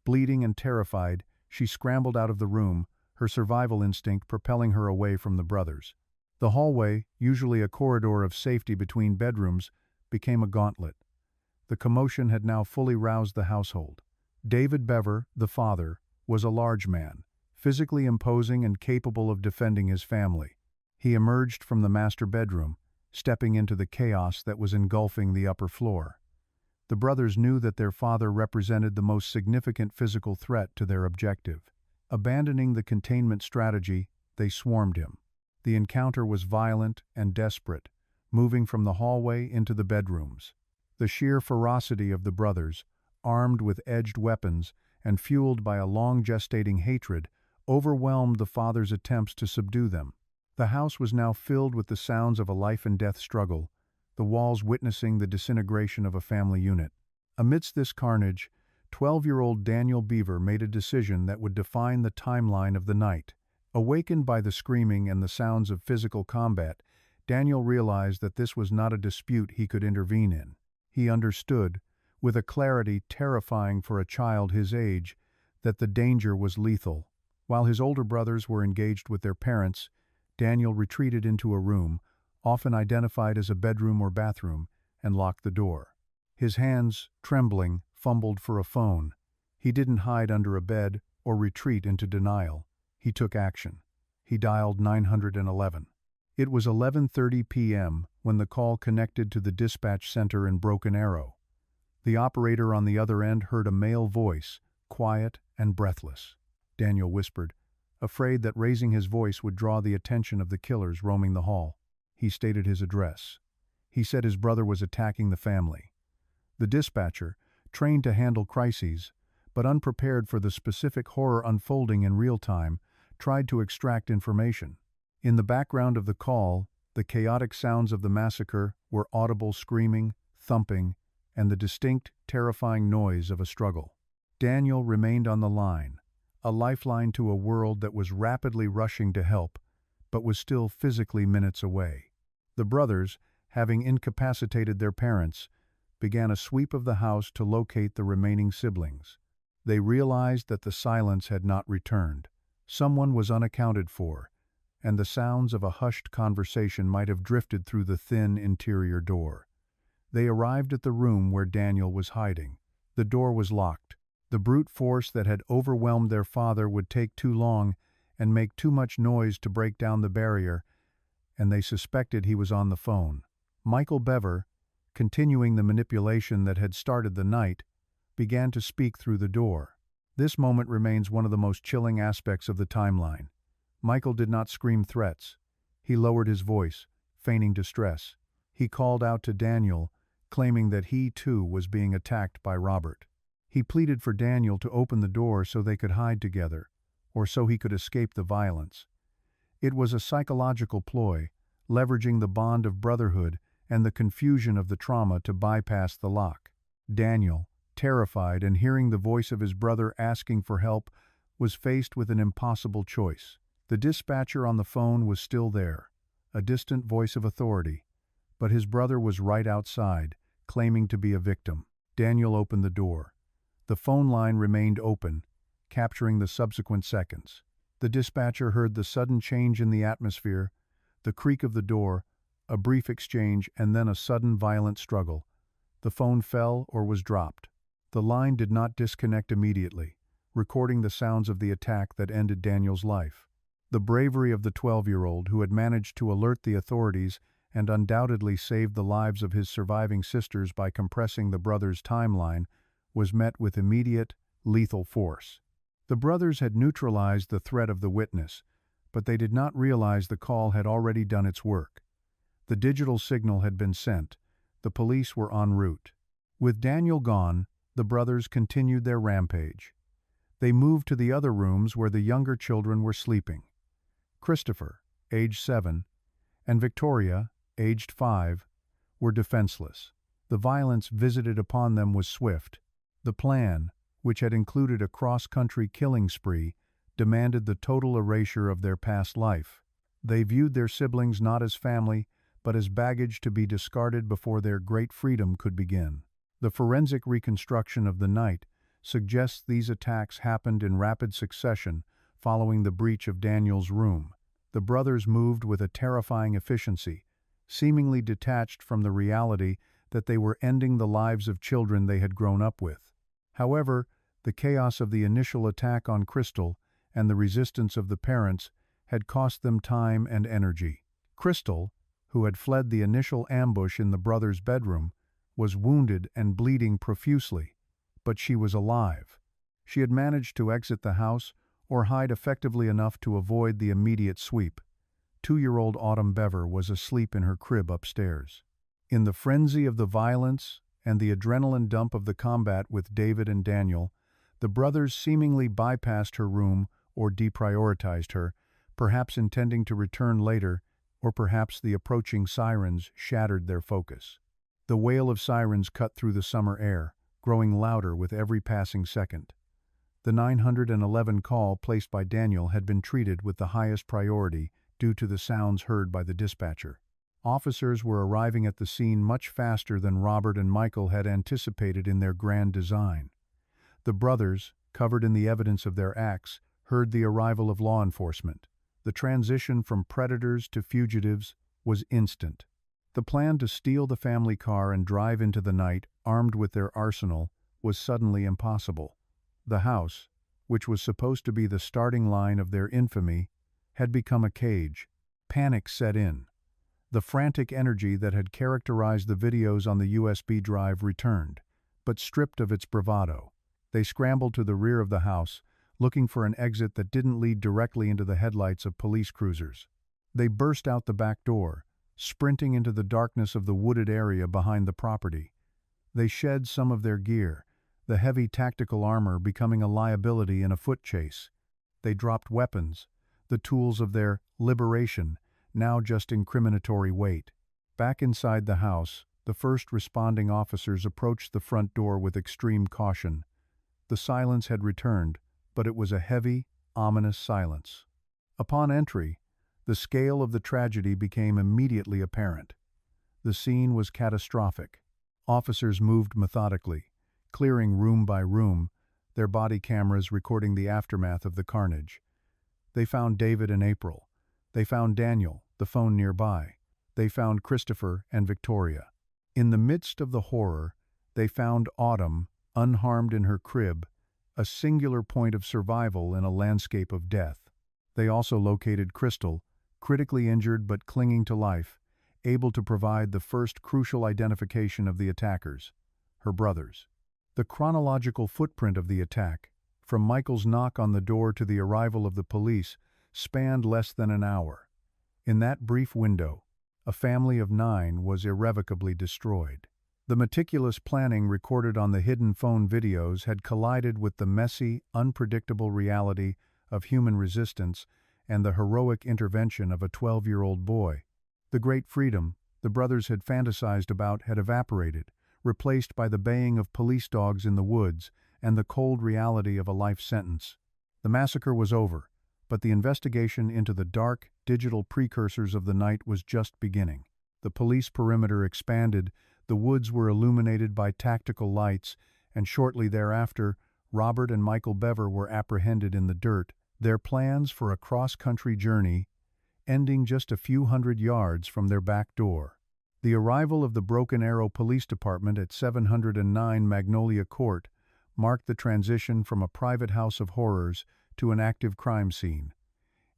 Bleeding and terrified, she scrambled out of the room, her survival instinct propelling her away from the brothers. The hallway, usually a corridor of safety between bedrooms, became a gauntlet. The commotion had now fully roused the household. David Bever, the father, was a large man, physically imposing and capable of defending his family. He emerged from the master bedroom, stepping into the chaos that was engulfing the upper floor. The brothers knew that their father represented the most significant physical threat to their objective. Abandoning the containment strategy, they swarmed him. The encounter was violent and desperate, moving from the hallway into the bedrooms. The sheer ferocity of the brothers, armed with edged weapons and fueled by a long-gestating hatred, overwhelmed the father's attempts to subdue them. The house was now filled with the sounds of a life-and-death struggle, the walls witnessing the disintegration of a family unit. Amidst this carnage, 12-year-old Daniel Bever made a decision that would define the timeline of the night. Awakened by the screaming and the sounds of physical combat, Daniel realized that this was not a dispute he could intervene in. He understood, with a clarity terrifying for a child his age, that the danger was lethal. While his older brothers were engaged with their parents, Daniel retreated into a room, often identified as a bedroom or bathroom, and locked the door. His hands, trembling, fumbled for a phone. He didn't hide under a bed or retreat into denial. He took action. He dialed 911. It was 11:30 p.m. when the call connected to the dispatch center in Broken Arrow. The operator on the other end heard a male voice, quiet and breathless. Daniel whispered, afraid that raising his voice would draw the attention of the killers roaming the hall. He stated his address. He said his brother was attacking the family. The dispatcher, trained to handle crises, but unprepared for the specific horror unfolding in real time, tried to extract information. In the background of the call, the chaotic sounds of the massacre were audible screaming, thumping, and the distinct, terrifying noise of a struggle. Daniel remained on the line, a lifeline to a world that was rapidly rushing to help, but was still physically minutes away. The brothers, having incapacitated their parents, began a sweep of the house to locate the remaining siblings. They realized that the silence had not returned. Someone was unaccounted for, and the sounds of a hushed conversation might have drifted through the thin interior door. They arrived at the room where Daniel was hiding. The door was locked. The brute force that had overwhelmed their father would take too long and make too much noise to break down the barrier, and they suspected he was on the phone. Michael Bever, continuing the manipulation that had started the night, began to speak through the door. This moment remains one of the most chilling aspects of the timeline. Michael did not scream threats. He lowered his voice, feigning distress. He called out to Daniel, claiming that he too was being attacked by Robert. He pleaded for Daniel to open the door so they could hide together, or so he could escape the violence. It was a psychological ploy, leveraging the bond of brotherhood and the confusion of the trauma to bypass the lock. Daniel, terrified and hearing the voice of his brother asking for help, was faced with an impossible choice. The dispatcher on the phone was still there, a distant voice of authority, but his brother was right outside, claiming to be a victim. Daniel opened the door. The phone line remained open, capturing the subsequent seconds. The dispatcher heard the sudden change in the atmosphere, the creak of the door, a brief exchange, and then a sudden violent struggle. The phone fell or was dropped. The line did not disconnect immediately, recording the sounds of the attack that ended Daniel's life. The bravery of the 12-year-old, who had managed to alert the authorities and undoubtedly saved the lives of his surviving sisters by compressing the brothers' timeline, was met with immediate, lethal force. The brothers had neutralized the threat of the witness, but they did not realize the call had already done its work. The digital signal had been sent. The police were en route. With Daniel gone, the brothers continued their rampage. They moved to the other rooms where the younger children were sleeping. Christopher, age 7, and Victoria, aged 5, were defenseless. The violence visited upon them was swift. The plan, which had included a cross-country killing spree, demanded the total erasure of their past life. They viewed their siblings not as family, but as baggage to be discarded before their great freedom could begin. The forensic reconstruction of the night suggests these attacks happened in rapid succession following the breach of Daniel's room. The brothers moved with a terrifying efficiency, seemingly detached from the reality that they were ending the lives of children they had grown up with. However, the chaos of the initial attack on Crystal and the resistance of the parents had cost them time and energy. Crystal, who had fled the initial ambush in the brothers' bedroom, was wounded and bleeding profusely, but she was alive. She had managed to exit the house or hide effectively enough to avoid the immediate sweep. 2-year-old Autumn Bever was asleep in her crib upstairs. In the frenzy of the violence and the adrenaline dump of the combat with David and Daniel, the brothers seemingly bypassed her room or deprioritized her, perhaps intending to return later, or perhaps the approaching sirens shattered their focus. The wail of sirens cut through the summer air, growing louder with every passing second. The 911 call placed by Daniel had been treated with the highest priority due to the sounds heard by the dispatcher. Officers were arriving at the scene much faster than Robert and Michael had anticipated in their grand design. The brothers, covered in the evidence of their acts, heard the arrival of law enforcement. The transition from predators to fugitives was instant. The plan to steal the family car and drive into the night, armed with their arsenal, was suddenly impossible. The house, which was supposed to be the starting line of their infamy, had become a cage. Panic set in. The frantic energy that had characterized the videos on the USB drive returned, but stripped of its bravado. They scrambled to the rear of the house, looking for an exit that didn't lead directly into the headlights of police cruisers. They burst out the back door, sprinting into the darkness of the wooded area behind the property. They shed some of their gear, the heavy tactical armor becoming a liability in a foot chase. They dropped weapons, the tools of their liberation, now just incriminatory weight. Back inside the house, the first responding officers approached the front door with extreme caution. The silence had returned, but it was a heavy, ominous silence. Upon entry, the scale of the tragedy became immediately apparent. The scene was catastrophic. Officers moved methodically, clearing room by room, their body cameras recording the aftermath of the carnage. They found David and April. They found Daniel, the phone nearby. They found Christopher and Victoria. In the midst of the horror, they found Autumn, unharmed in her crib, a singular point of survival in a landscape of death. They also located Crystal, critically injured but clinging to life, able to provide the first crucial identification of the attackers, her brothers. The chronological footprint of the attack, from Michael's knock on the door to the arrival of the police, spanned less than an hour. In that brief window, a family of 9 was irrevocably destroyed. The meticulous planning recorded on the hidden phone videos had collided with the messy, unpredictable reality of human resistance and the heroic intervention of a 12-year-old boy. The great freedom the brothers had fantasized about had evaporated, replaced by the baying of police dogs in the woods and the cold reality of a life sentence. The massacre was over, but the investigation into the dark, digital precursors of the night was just beginning. The police perimeter expanded, the woods were illuminated by tactical lights, and shortly thereafter, Robert and Michael Bever were apprehended in the dirt, their plans for a cross-country journey ending just a few hundred yards from their back door. The arrival of the Broken Arrow Police Department at 709 Magnolia Court marked the transition from a private house of horrors to an active crime scene.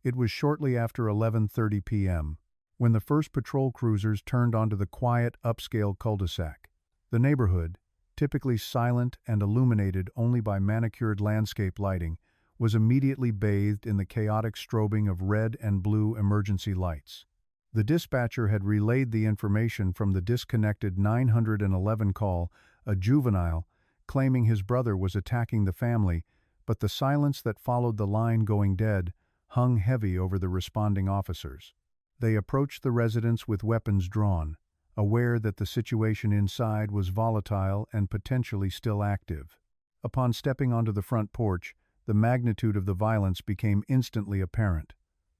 It was shortly after 11:30 p.m. when the first patrol cruisers turned onto the quiet, upscale cul-de-sac. The neighborhood, typically silent and illuminated only by manicured landscape lighting, was immediately bathed in the chaotic strobing of red and blue emergency lights. The dispatcher had relayed the information from the disconnected 911 call, a juvenile, claiming his brother was attacking the family, but the silence that followed the line going dead hung heavy over the responding officers. They approached the residence with weapons drawn, aware that the situation inside was volatile and potentially still active. Upon stepping onto the front porch, the magnitude of the violence became instantly apparent.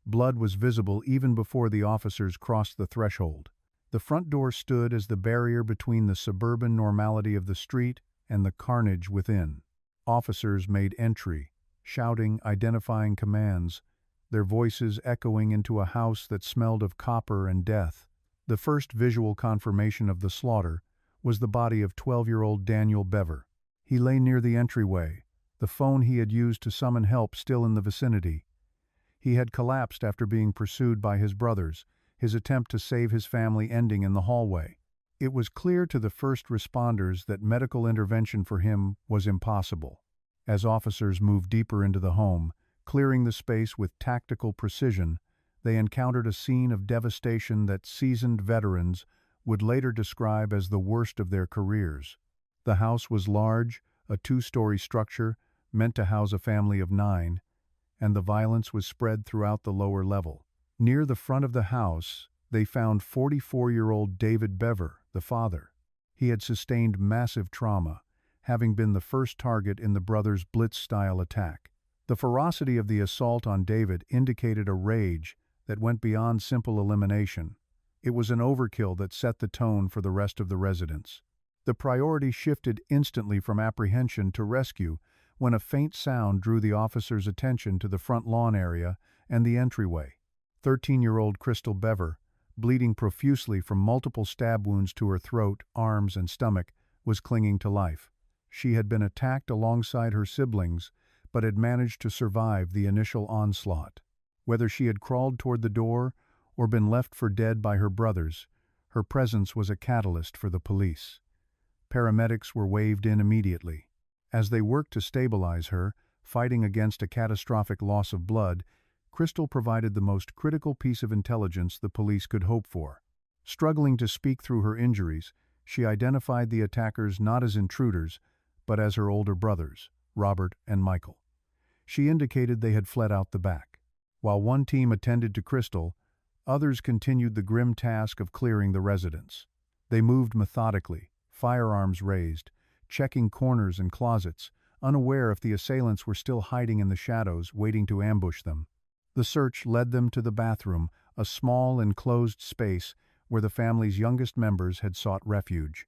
Blood was visible even before the officers crossed the threshold. The front door stood as the barrier between the suburban normality of the street and the carnage within. Officers made entry, shouting identifying commands, their voices echoing into a house that smelled of copper and death. The first visual confirmation of the slaughter was the body of 12-year-old Daniel Bever. He lay near the entryway, the phone he had used to summon help still in the vicinity. He had collapsed after being pursued by his brothers, his attempt to save his family ending in the hallway. It was clear to the first responders that medical intervention for him was impossible. As officers moved deeper into the home, clearing the space with tactical precision, they encountered a scene of devastation that seasoned veterans would later describe as the worst of their careers. The house was large, a two-story structure, meant to house a family of 9, and the violence was spread throughout the lower level. Near the front of the house, they found 44-year-old David Bever, the father. He had sustained massive trauma, having been the first target in the brothers' blitz-style attack. The ferocity of the assault on David indicated a rage that went beyond simple elimination. It was an overkill that set the tone for the rest of the residents. The priority shifted instantly from apprehension to rescue when a faint sound drew the officer's attention to the front lawn area and the entryway. 13-year-old Crystal Bever, bleeding profusely from multiple stab wounds to her throat, arms, and stomach, was clinging to life. She had been attacked alongside her siblings, but had managed to survive the initial onslaught. Whether she had crawled toward the door or been left for dead by her brothers, her presence was a catalyst for the police. Paramedics were waved in immediately. As they worked to stabilize her, fighting against a catastrophic loss of blood, Crystal provided the most critical piece of intelligence the police could hope for. Struggling to speak through her injuries, she identified the attackers not as intruders, but as her older brothers, Robert and Michael. She indicated they had fled out the back. While one team attended to Crystal, others continued the grim task of clearing the residence. They moved methodically, firearms raised, checking corners and closets, unaware if the assailants were still hiding in the shadows, waiting to ambush them. The search led them to the bathroom, a small enclosed space where the family's youngest members had sought refuge.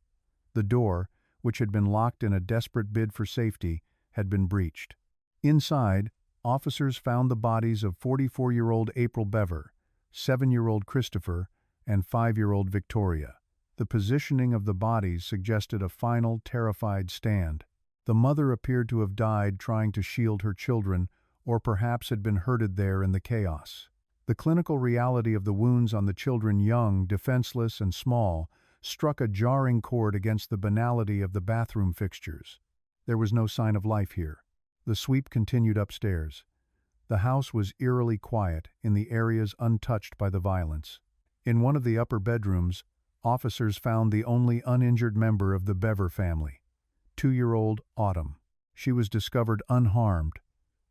The door, which had been locked in a desperate bid for safety, had been breached. Inside, officers found the bodies of 44-year-old April Bever, 7-year-old Christopher, and 5-year-old Victoria. The positioning of the bodies suggested a final, terrified stand. The mother appeared to have died trying to shield her children, or perhaps had been hurted there in the chaos. The clinical reality of the wounds on the children, young, defenseless, and small, struck a jarring chord against the banality of the bathroom fixtures. There was no sign of life here. The sweep continued upstairs. The house was eerily quiet in the areas untouched by the violence. In one of the upper bedrooms, officers found the only uninjured member of the Bever family, 2-year-old Autumn. She was discovered unharmed,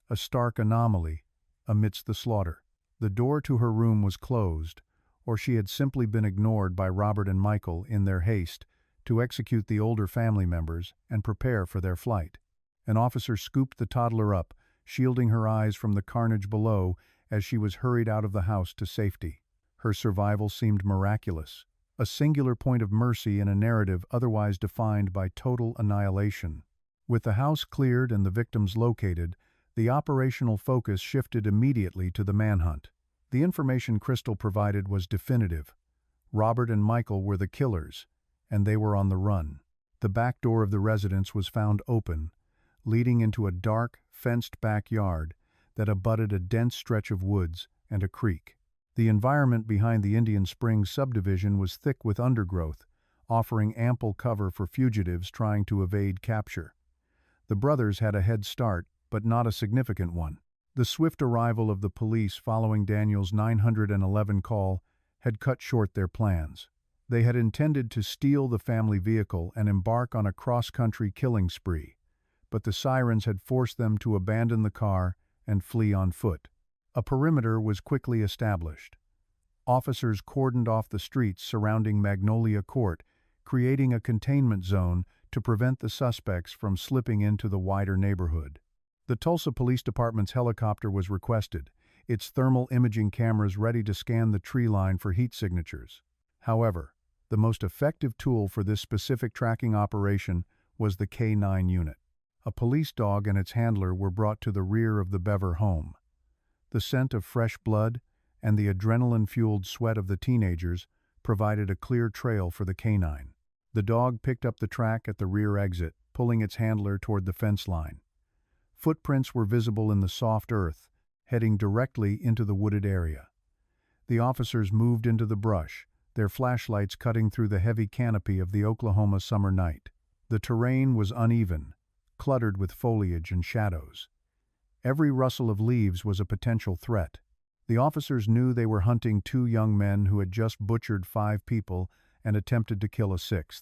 a stark anomaly amidst the slaughter. The door to her room was closed, or she had simply been ignored by Robert and Michael in their haste to execute the older family members and prepare for their flight. An officer scooped the toddler up, shielding her eyes from the carnage below as she was hurried out of the house to safety. Her survival seemed miraculous, a singular point of mercy in a narrative otherwise defined by total annihilation. With the house cleared and the victims located, the operational focus shifted immediately to the manhunt. The information Crystal provided was definitive. Robert and Michael were the killers, and they were on the run. The back door of the residence was found open, leading into a dark, fenced backyard that abutted a dense stretch of woods and a creek. The environment behind the Indian Springs subdivision was thick with undergrowth, offering ample cover for fugitives trying to evade capture. The brothers had a head start, but not a significant one. The swift arrival of the police following Daniel's 911 call had cut short their plans. They had intended to steal the family vehicle and embark on a cross-country killing spree, but the sirens had forced them to abandon the car and flee on foot. A perimeter was quickly established. Officers cordoned off the streets surrounding Magnolia Court, creating a containment zone to prevent the suspects from slipping into the wider neighborhood. The Tulsa Police Department's helicopter was requested, its thermal imaging cameras ready to scan the tree line for heat signatures. However, the most effective tool for this specific tracking operation was the K9 unit. A police dog and its handler were brought to the rear of the Bever home. The scent of fresh blood and the adrenaline-fueled sweat of the teenagers provided a clear trail for the K9. The dog picked up the track at the rear exit, pulling its handler toward the fence line. Footprints were visible in the soft earth, heading directly into the wooded area. The officers moved into the brush, their flashlights cutting through the heavy canopy of the Oklahoma summer night. The terrain was uneven, cluttered with foliage and shadows. Every rustle of leaves was a potential threat. The officers knew they were hunting two young men who had just butchered 5 people and attempted to kill a 6th.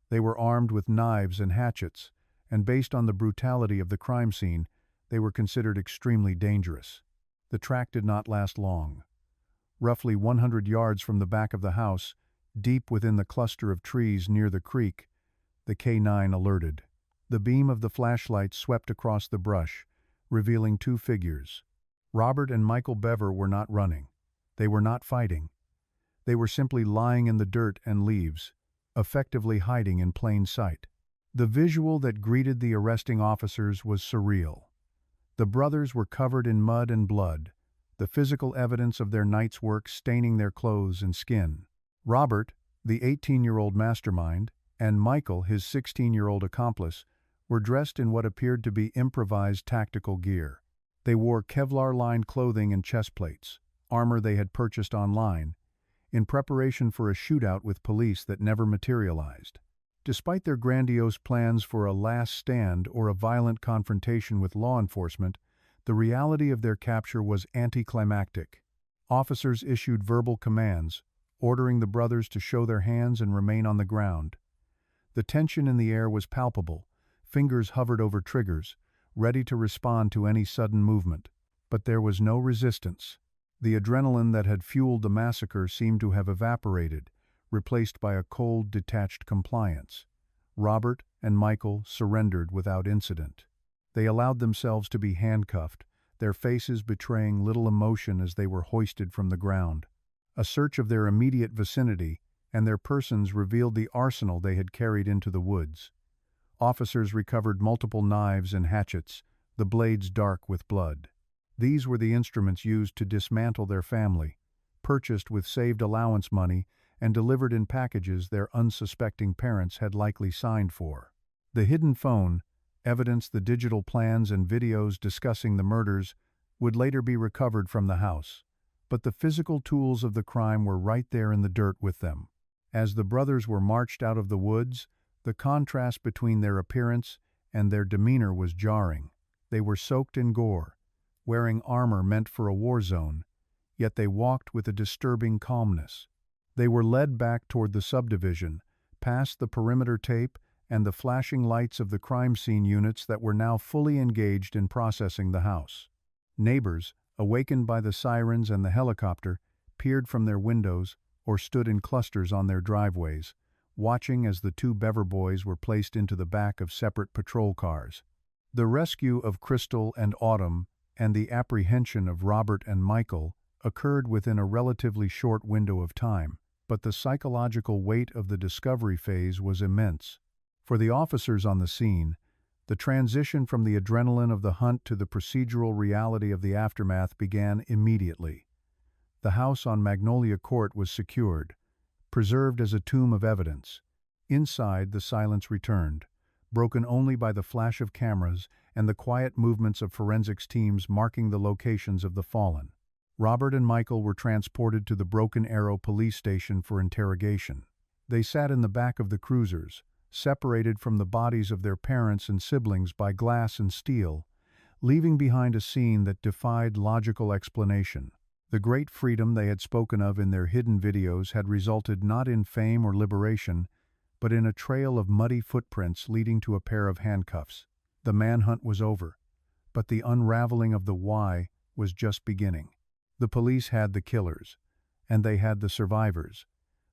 They were armed with knives and hatchets, and based on the brutality of the crime scene, they were considered extremely dangerous. The track did not last long. Roughly 100 yards from the back of the house, deep within the cluster of trees near the creek, the K9 alerted. The beam of the flashlight swept across the brush, revealing 2 figures. Robert and Michael Bever were not running. They were not fighting. They were simply lying in the dirt and leaves, effectively hiding in plain sight. The visual that greeted the arresting officers was surreal. The brothers were covered in mud and blood, the physical evidence of their night's work staining their clothes and skin. Robert, the 18-year-old mastermind, and Michael, his 16-year-old accomplice, were dressed in what appeared to be improvised tactical gear. They wore Kevlar-lined clothing and chest plates, armor they had purchased online, in preparation for a shootout with police that never materialized. Despite their grandiose plans for a last stand or a violent confrontation with law enforcement, the reality of their capture was anticlimactic. Officers issued verbal commands, ordering the brothers to show their hands and remain on the ground. The tension in the air was palpable. Fingers hovered over triggers, ready to respond to any sudden movement. But there was no resistance. The adrenaline that had fueled the massacre seemed to have evaporated, replaced by a cold, detached compliance. Robert and Michael surrendered without incident. They allowed themselves to be handcuffed, their faces betraying little emotion as they were hoisted from the ground. A search of their immediate vicinity and their persons revealed the arsenal they had carried into the woods. Officers recovered multiple knives and hatchets, the blades dark with blood. These were the instruments used to dismantle their family, purchased with saved allowance money and delivered in packages their unsuspecting parents had likely signed for. The hidden phone, evidence the digital plans and videos discussing the murders, would later be recovered from the house. But the physical tools of the crime were right there in the dirt with them. As the brothers were marched out of the woods, the contrast between their appearance and their demeanor was jarring. They were soaked in gore, wearing armor meant for a war zone, yet they walked with a disturbing calmness. They were led back toward the subdivision, past the perimeter tape and the flashing lights of the crime scene units that were now fully engaged in processing the house. Neighbors, awakened by the sirens and the helicopter, peered from their windows, or stood in clusters on their driveways, watching as the two Bever boys were placed into the back of separate patrol cars. The rescue of Crystal and Autumn and the apprehension of Robert and Michael occurred within a relatively short window of time, but the psychological weight of the discovery phase was immense. For the officers on the scene, the transition from the adrenaline of the hunt to the procedural reality of the aftermath began immediately. The house on Magnolia Court was secured, preserved as a tomb of evidence. Inside, the silence returned, broken only by the flash of cameras and the quiet movements of forensics teams marking the locations of the fallen. Robert and Michael were transported to the Broken Arrow police station for interrogation. They sat in the back of the cruisers, separated from the bodies of their parents and siblings by glass and steel, leaving behind a scene that defied logical explanation. The great freedom they had spoken of in their hidden videos had resulted not in fame or liberation, but in a trail of muddy footprints leading to a pair of handcuffs. The manhunt was over, but the unraveling of the why was just beginning. The police had the killers, and they had the survivors,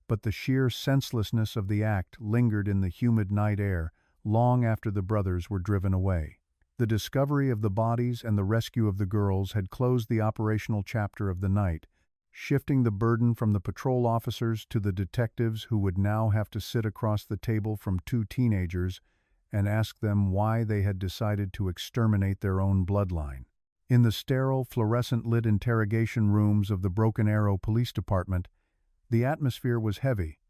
but the sheer senselessness of the act lingered in the humid night air long after the brothers were driven away. The discovery of the bodies and the rescue of the girls had closed the operational chapter of the night, shifting the burden from the patrol officers to the detectives who would now have to sit across the table from two teenagers and ask them why they had decided to exterminate their own bloodline. In the sterile, fluorescent-lit interrogation rooms of the Broken Arrow Police Department, the atmosphere was heavy,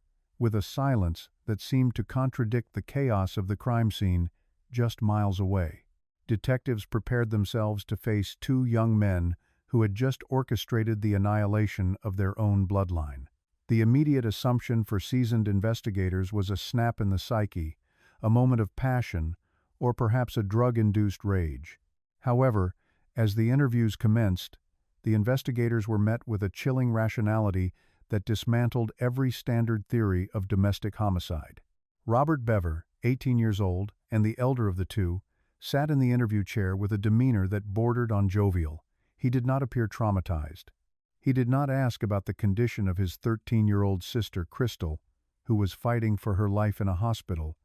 with a silence that seemed to contradict the chaos of the crime scene just miles away. Detectives prepared themselves to face two young men who had just orchestrated the annihilation of their own bloodline. The immediate assumption for seasoned investigators was a snap in the psyche, a moment of passion, or perhaps a drug-induced rage. However, as the interviews commenced, the investigators were met with a chilling rationality that dismantled every standard theory of domestic homicide. Robert Bever, 18 years old, and the elder of the two, sat in the interview chair with a demeanor that bordered on jovial. He did not appear traumatized. He did not ask about the condition of his 13-year-old sister, Crystal, who was fighting for her life in a hospital,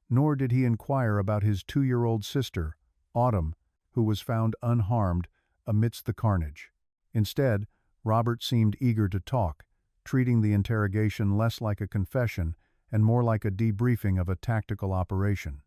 nor did he inquire about his 2-year-old sister, Autumn, who was found unharmed amidst the carnage. Instead, Robert seemed eager to talk, treating the interrogation less like a confession and more like a debriefing of a tactical operation.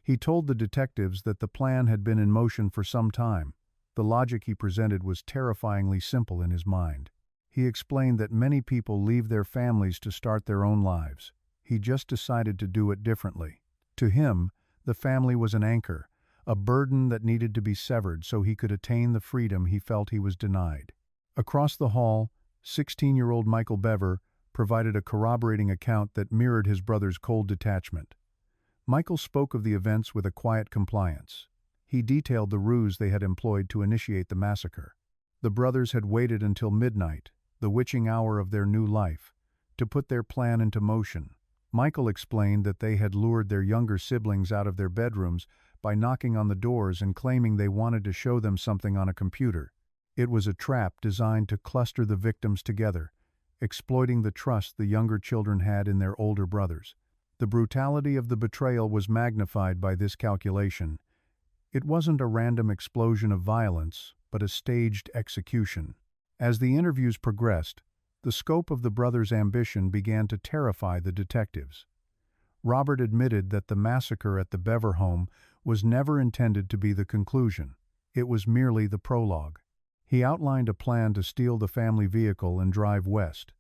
He told the detectives that the plan had been in motion for some time. The logic he presented was terrifyingly simple in his mind. He explained that many people leave their families to start their own lives. He just decided to do it differently. To him, the family was an anchor, a burden that needed to be severed so he could attain the freedom he felt he was denied. Across the hall, 16-year-old Michael Bever provided a corroborating account that mirrored his brother's cold detachment. Michael spoke of the events with a quiet compliance. He detailed the ruse they had employed to initiate the massacre. The brothers had waited until midnight, the witching hour of their new life, to put their plan into motion. Michael explained that they had lured their younger siblings out of their bedrooms by knocking on the doors and claiming they wanted to show them something on a computer. It was a trap designed to cluster the victims together, exploiting the trust the younger children had in their older brothers. The brutality of the betrayal was magnified by this calculation. It wasn't a random explosion of violence, but a staged execution. As the interviews progressed, the scope of the brothers' ambition began to terrify the detectives. Robert admitted that the massacre at the Bever home was never intended to be the conclusion. It was merely the prologue. He outlined a plan to steal the family vehicle and drive west.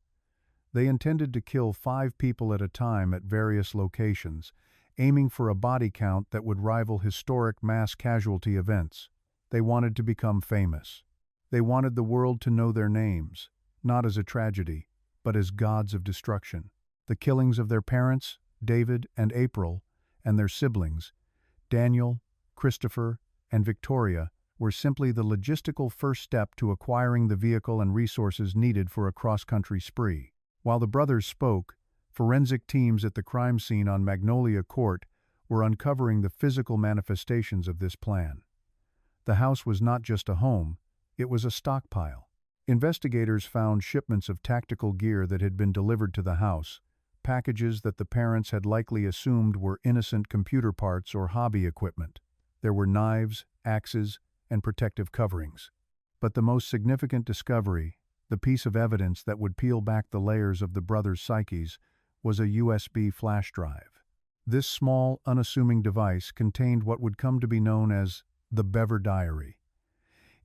They intended to kill 5 people at a time at various locations, aiming for a body count that would rival historic mass casualty events. They wanted to become famous. They wanted the world to know their names, not as a tragedy, but as gods of destruction. The killings of their parents, David and April, and their siblings, Daniel, Christopher, and Victoria, were simply the logistical first step to acquiring the vehicle and resources needed for a cross-country spree. While the brothers spoke, forensic teams at the crime scene on Magnolia Court were uncovering the physical manifestations of this plan. The house was not just a home, it was a stockpile. Investigators found shipments of tactical gear that had been delivered to the house, packages that the parents had likely assumed were innocent computer parts or hobby equipment. There were knives, axes, and protective coverings. But the most significant discovery, the piece of evidence that would peel back the layers of the brothers' psyches, was a USB flash drive. This small, unassuming device contained what would come to be known as the Bever Diary.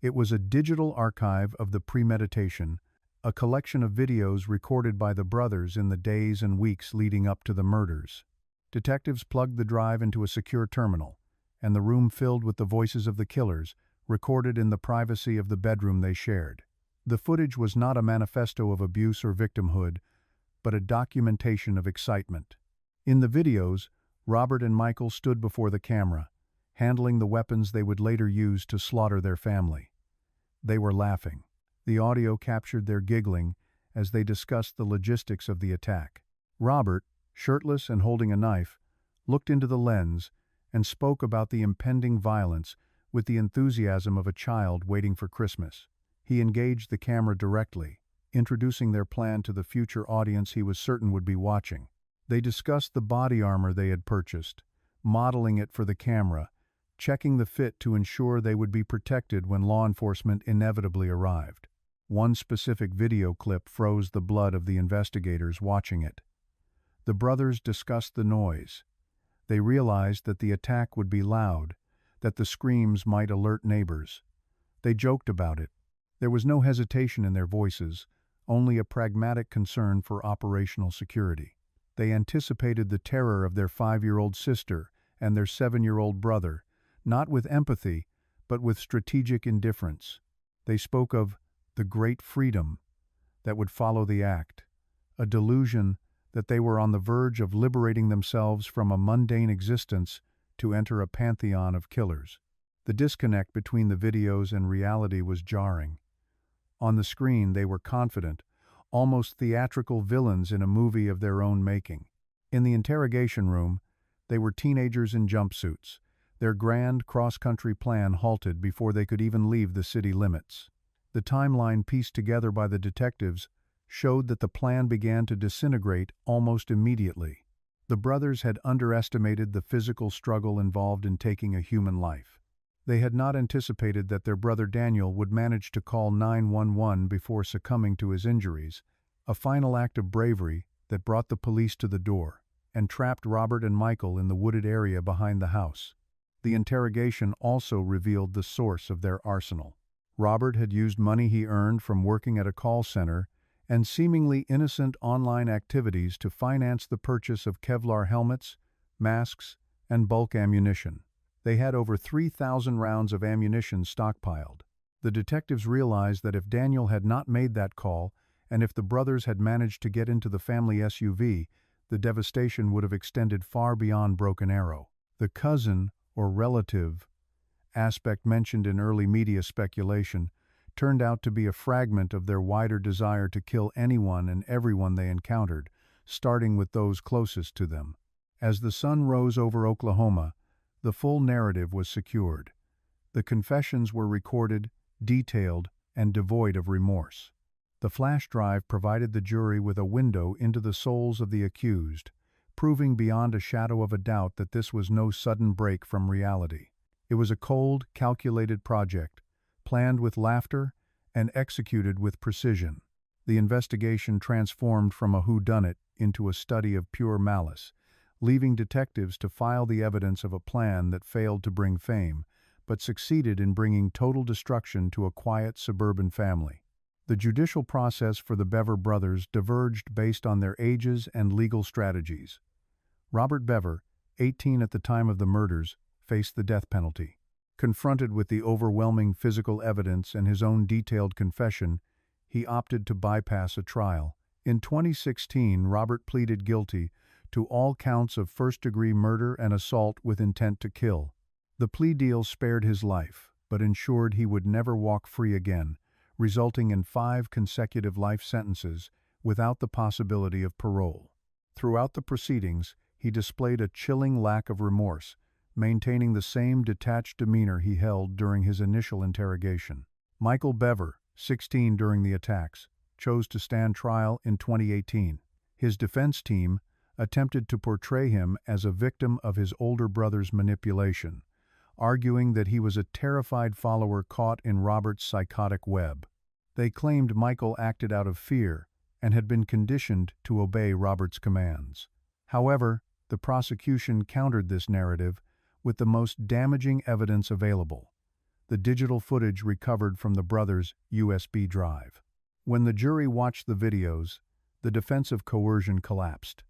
It was a digital archive of the premeditation, a collection of videos recorded by the brothers in the days and weeks leading up to the murders. Detectives plugged the drive into a secure terminal, and the room filled with the voices of the killers, recorded in the privacy of the bedroom they shared. The footage was not a manifesto of abuse or victimhood, but a documentation of excitement. In the videos, Robert and Michael stood before the camera, handling the weapons they would later use to slaughter their family. They were laughing. The audio captured their giggling as they discussed the logistics of the attack. Robert, shirtless and holding a knife, looked into the lens and spoke about the impending violence with the enthusiasm of a child waiting for Christmas. He engaged the camera directly, introducing their plan to the future audience he was certain would be watching. They discussed the body armor they had purchased, modeling it for the camera, checking the fit to ensure they would be protected when law enforcement inevitably arrived. One specific video clip froze the blood of the investigators watching it. The brothers discussed the noise. They realized that the attack would be loud, that the screams might alert neighbors. They joked about it. There was no hesitation in their voices, only a pragmatic concern for operational security. They anticipated the terror of their 5-year-old sister and their 7-year-old brother, not with empathy, but with strategic indifference. They spoke of the great freedom that would follow the act, a delusion that they were on the verge of liberating themselves from a mundane existence to enter a pantheon of killers. The disconnect between the videos and reality was jarring. On the screen, they were confident, almost theatrical villains in a movie of their own making. In the interrogation room, they were teenagers in jumpsuits, their grand cross-country plan halted before they could even leave the city limits. The timeline pieced together by the detectives showed that the plan began to disintegrate almost immediately. The brothers had underestimated the physical struggle involved in taking a human life. They had not anticipated that their brother Daniel would manage to call 911 before succumbing to his injuries, a final act of bravery that brought the police to the door and trapped Robert and Michael in the wooded area behind the house. The interrogation also revealed the source of their arsenal. Robert had used money he earned from working at a call center and seemingly innocent online activities to finance the purchase of Kevlar helmets, masks, and bulk ammunition. They had over 3,000 rounds of ammunition stockpiled. The detectives realized that if Daniel had not made that call, and if the brothers had managed to get into the family SUV, the devastation would have extended far beyond Broken Arrow. The cousin, or relative, aspect mentioned in early media speculation turned out to be a fragment of their wider desire to kill anyone and everyone they encountered, starting with those closest to them. As the sun rose over Oklahoma, the full narrative was secured. The confessions were recorded, detailed, and devoid of remorse. The flash drive provided the jury with a window into the souls of the accused, proving beyond a shadow of a doubt that this was no sudden break from reality. It was a cold, calculated project, planned with laughter and executed with precision. The investigation transformed from a whodunit into a study of pure malice, leaving detectives to file the evidence of a plan that failed to bring fame, but succeeded in bringing total destruction to a quiet suburban family. The judicial process for the Bever brothers diverged based on their ages and legal strategies. Robert Bever, 18 at the time of the murders, faced the death penalty. Confronted with the overwhelming physical evidence and his own detailed confession, he opted to bypass a trial. In 2016, Robert pleaded guilty to all counts of first-degree murder and assault with intent to kill. The plea deal spared his life, but ensured he would never walk free again, resulting in 5 consecutive life sentences without the possibility of parole. Throughout the proceedings, he displayed a chilling lack of remorse, maintaining the same detached demeanor he held during his initial interrogation. Michael Bever, 16 during the attacks, chose to stand trial in 2018. His defense team attempted to portray him as a victim of his older brother's manipulation, arguing that he was a terrified follower caught in Robert's psychotic web. They claimed Michael acted out of fear and had been conditioned to obey Robert's commands. However, the prosecution countered this narrative with the most damaging evidence available: the digital footage recovered from the brothers' USB drive. When the jury watched the videos, the defense of coercion collapsed.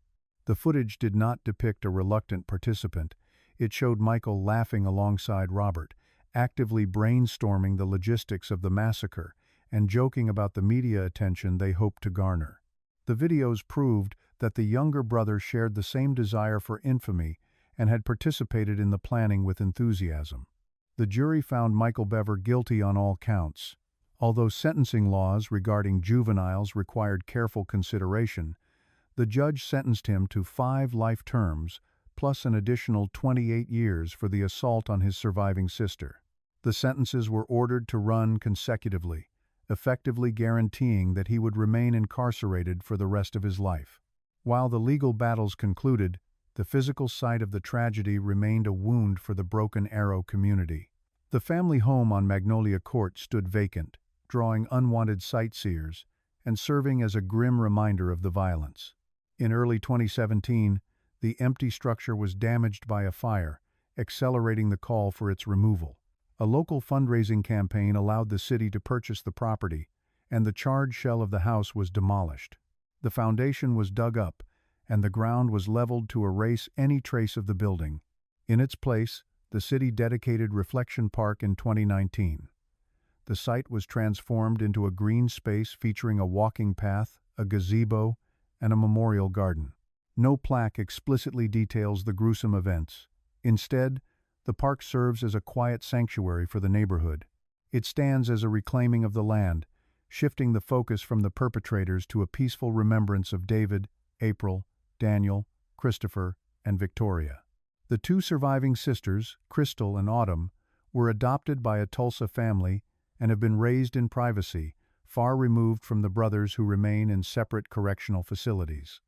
The footage did not depict a reluctant participant. It showed Michael laughing alongside Robert, actively brainstorming the logistics of the massacre, and joking about the media attention they hoped to garner. The videos proved that the younger brother shared the same desire for infamy and had participated in the planning with enthusiasm. The jury found Michael Bever guilty on all counts. Although sentencing laws regarding juveniles required careful consideration, the judge sentenced him to 5 life terms, plus an additional 28 years for the assault on his surviving sister. The sentences were ordered to run consecutively, effectively guaranteeing that he would remain incarcerated for the rest of his life. While the legal battles concluded, the physical site of the tragedy remained a wound for the Broken Arrow community. The family home on Magnolia Court stood vacant, drawing unwanted sightseers and serving as a grim reminder of the violence. In early 2017, the empty structure was damaged by a fire, accelerating the call for its removal. A local fundraising campaign allowed the city to purchase the property, and the charred shell of the house was demolished. The foundation was dug up, and the ground was leveled to erase any trace of the building. In its place, the city dedicated Reflection Park in 2019. The site was transformed into a green space featuring a walking path, a gazebo, and a memorial garden. No plaque explicitly details the gruesome events. Instead, the park serves as a quiet sanctuary for the neighborhood. It stands as a reclaiming of the land, shifting the focus from the perpetrators to a peaceful remembrance of David, April, Daniel, Christopher, and Victoria. The 2 surviving sisters, Crystal and Autumn, were adopted by a Tulsa family and have been raised in privacy, far removed from the brothers who remain in separate correctional facilities.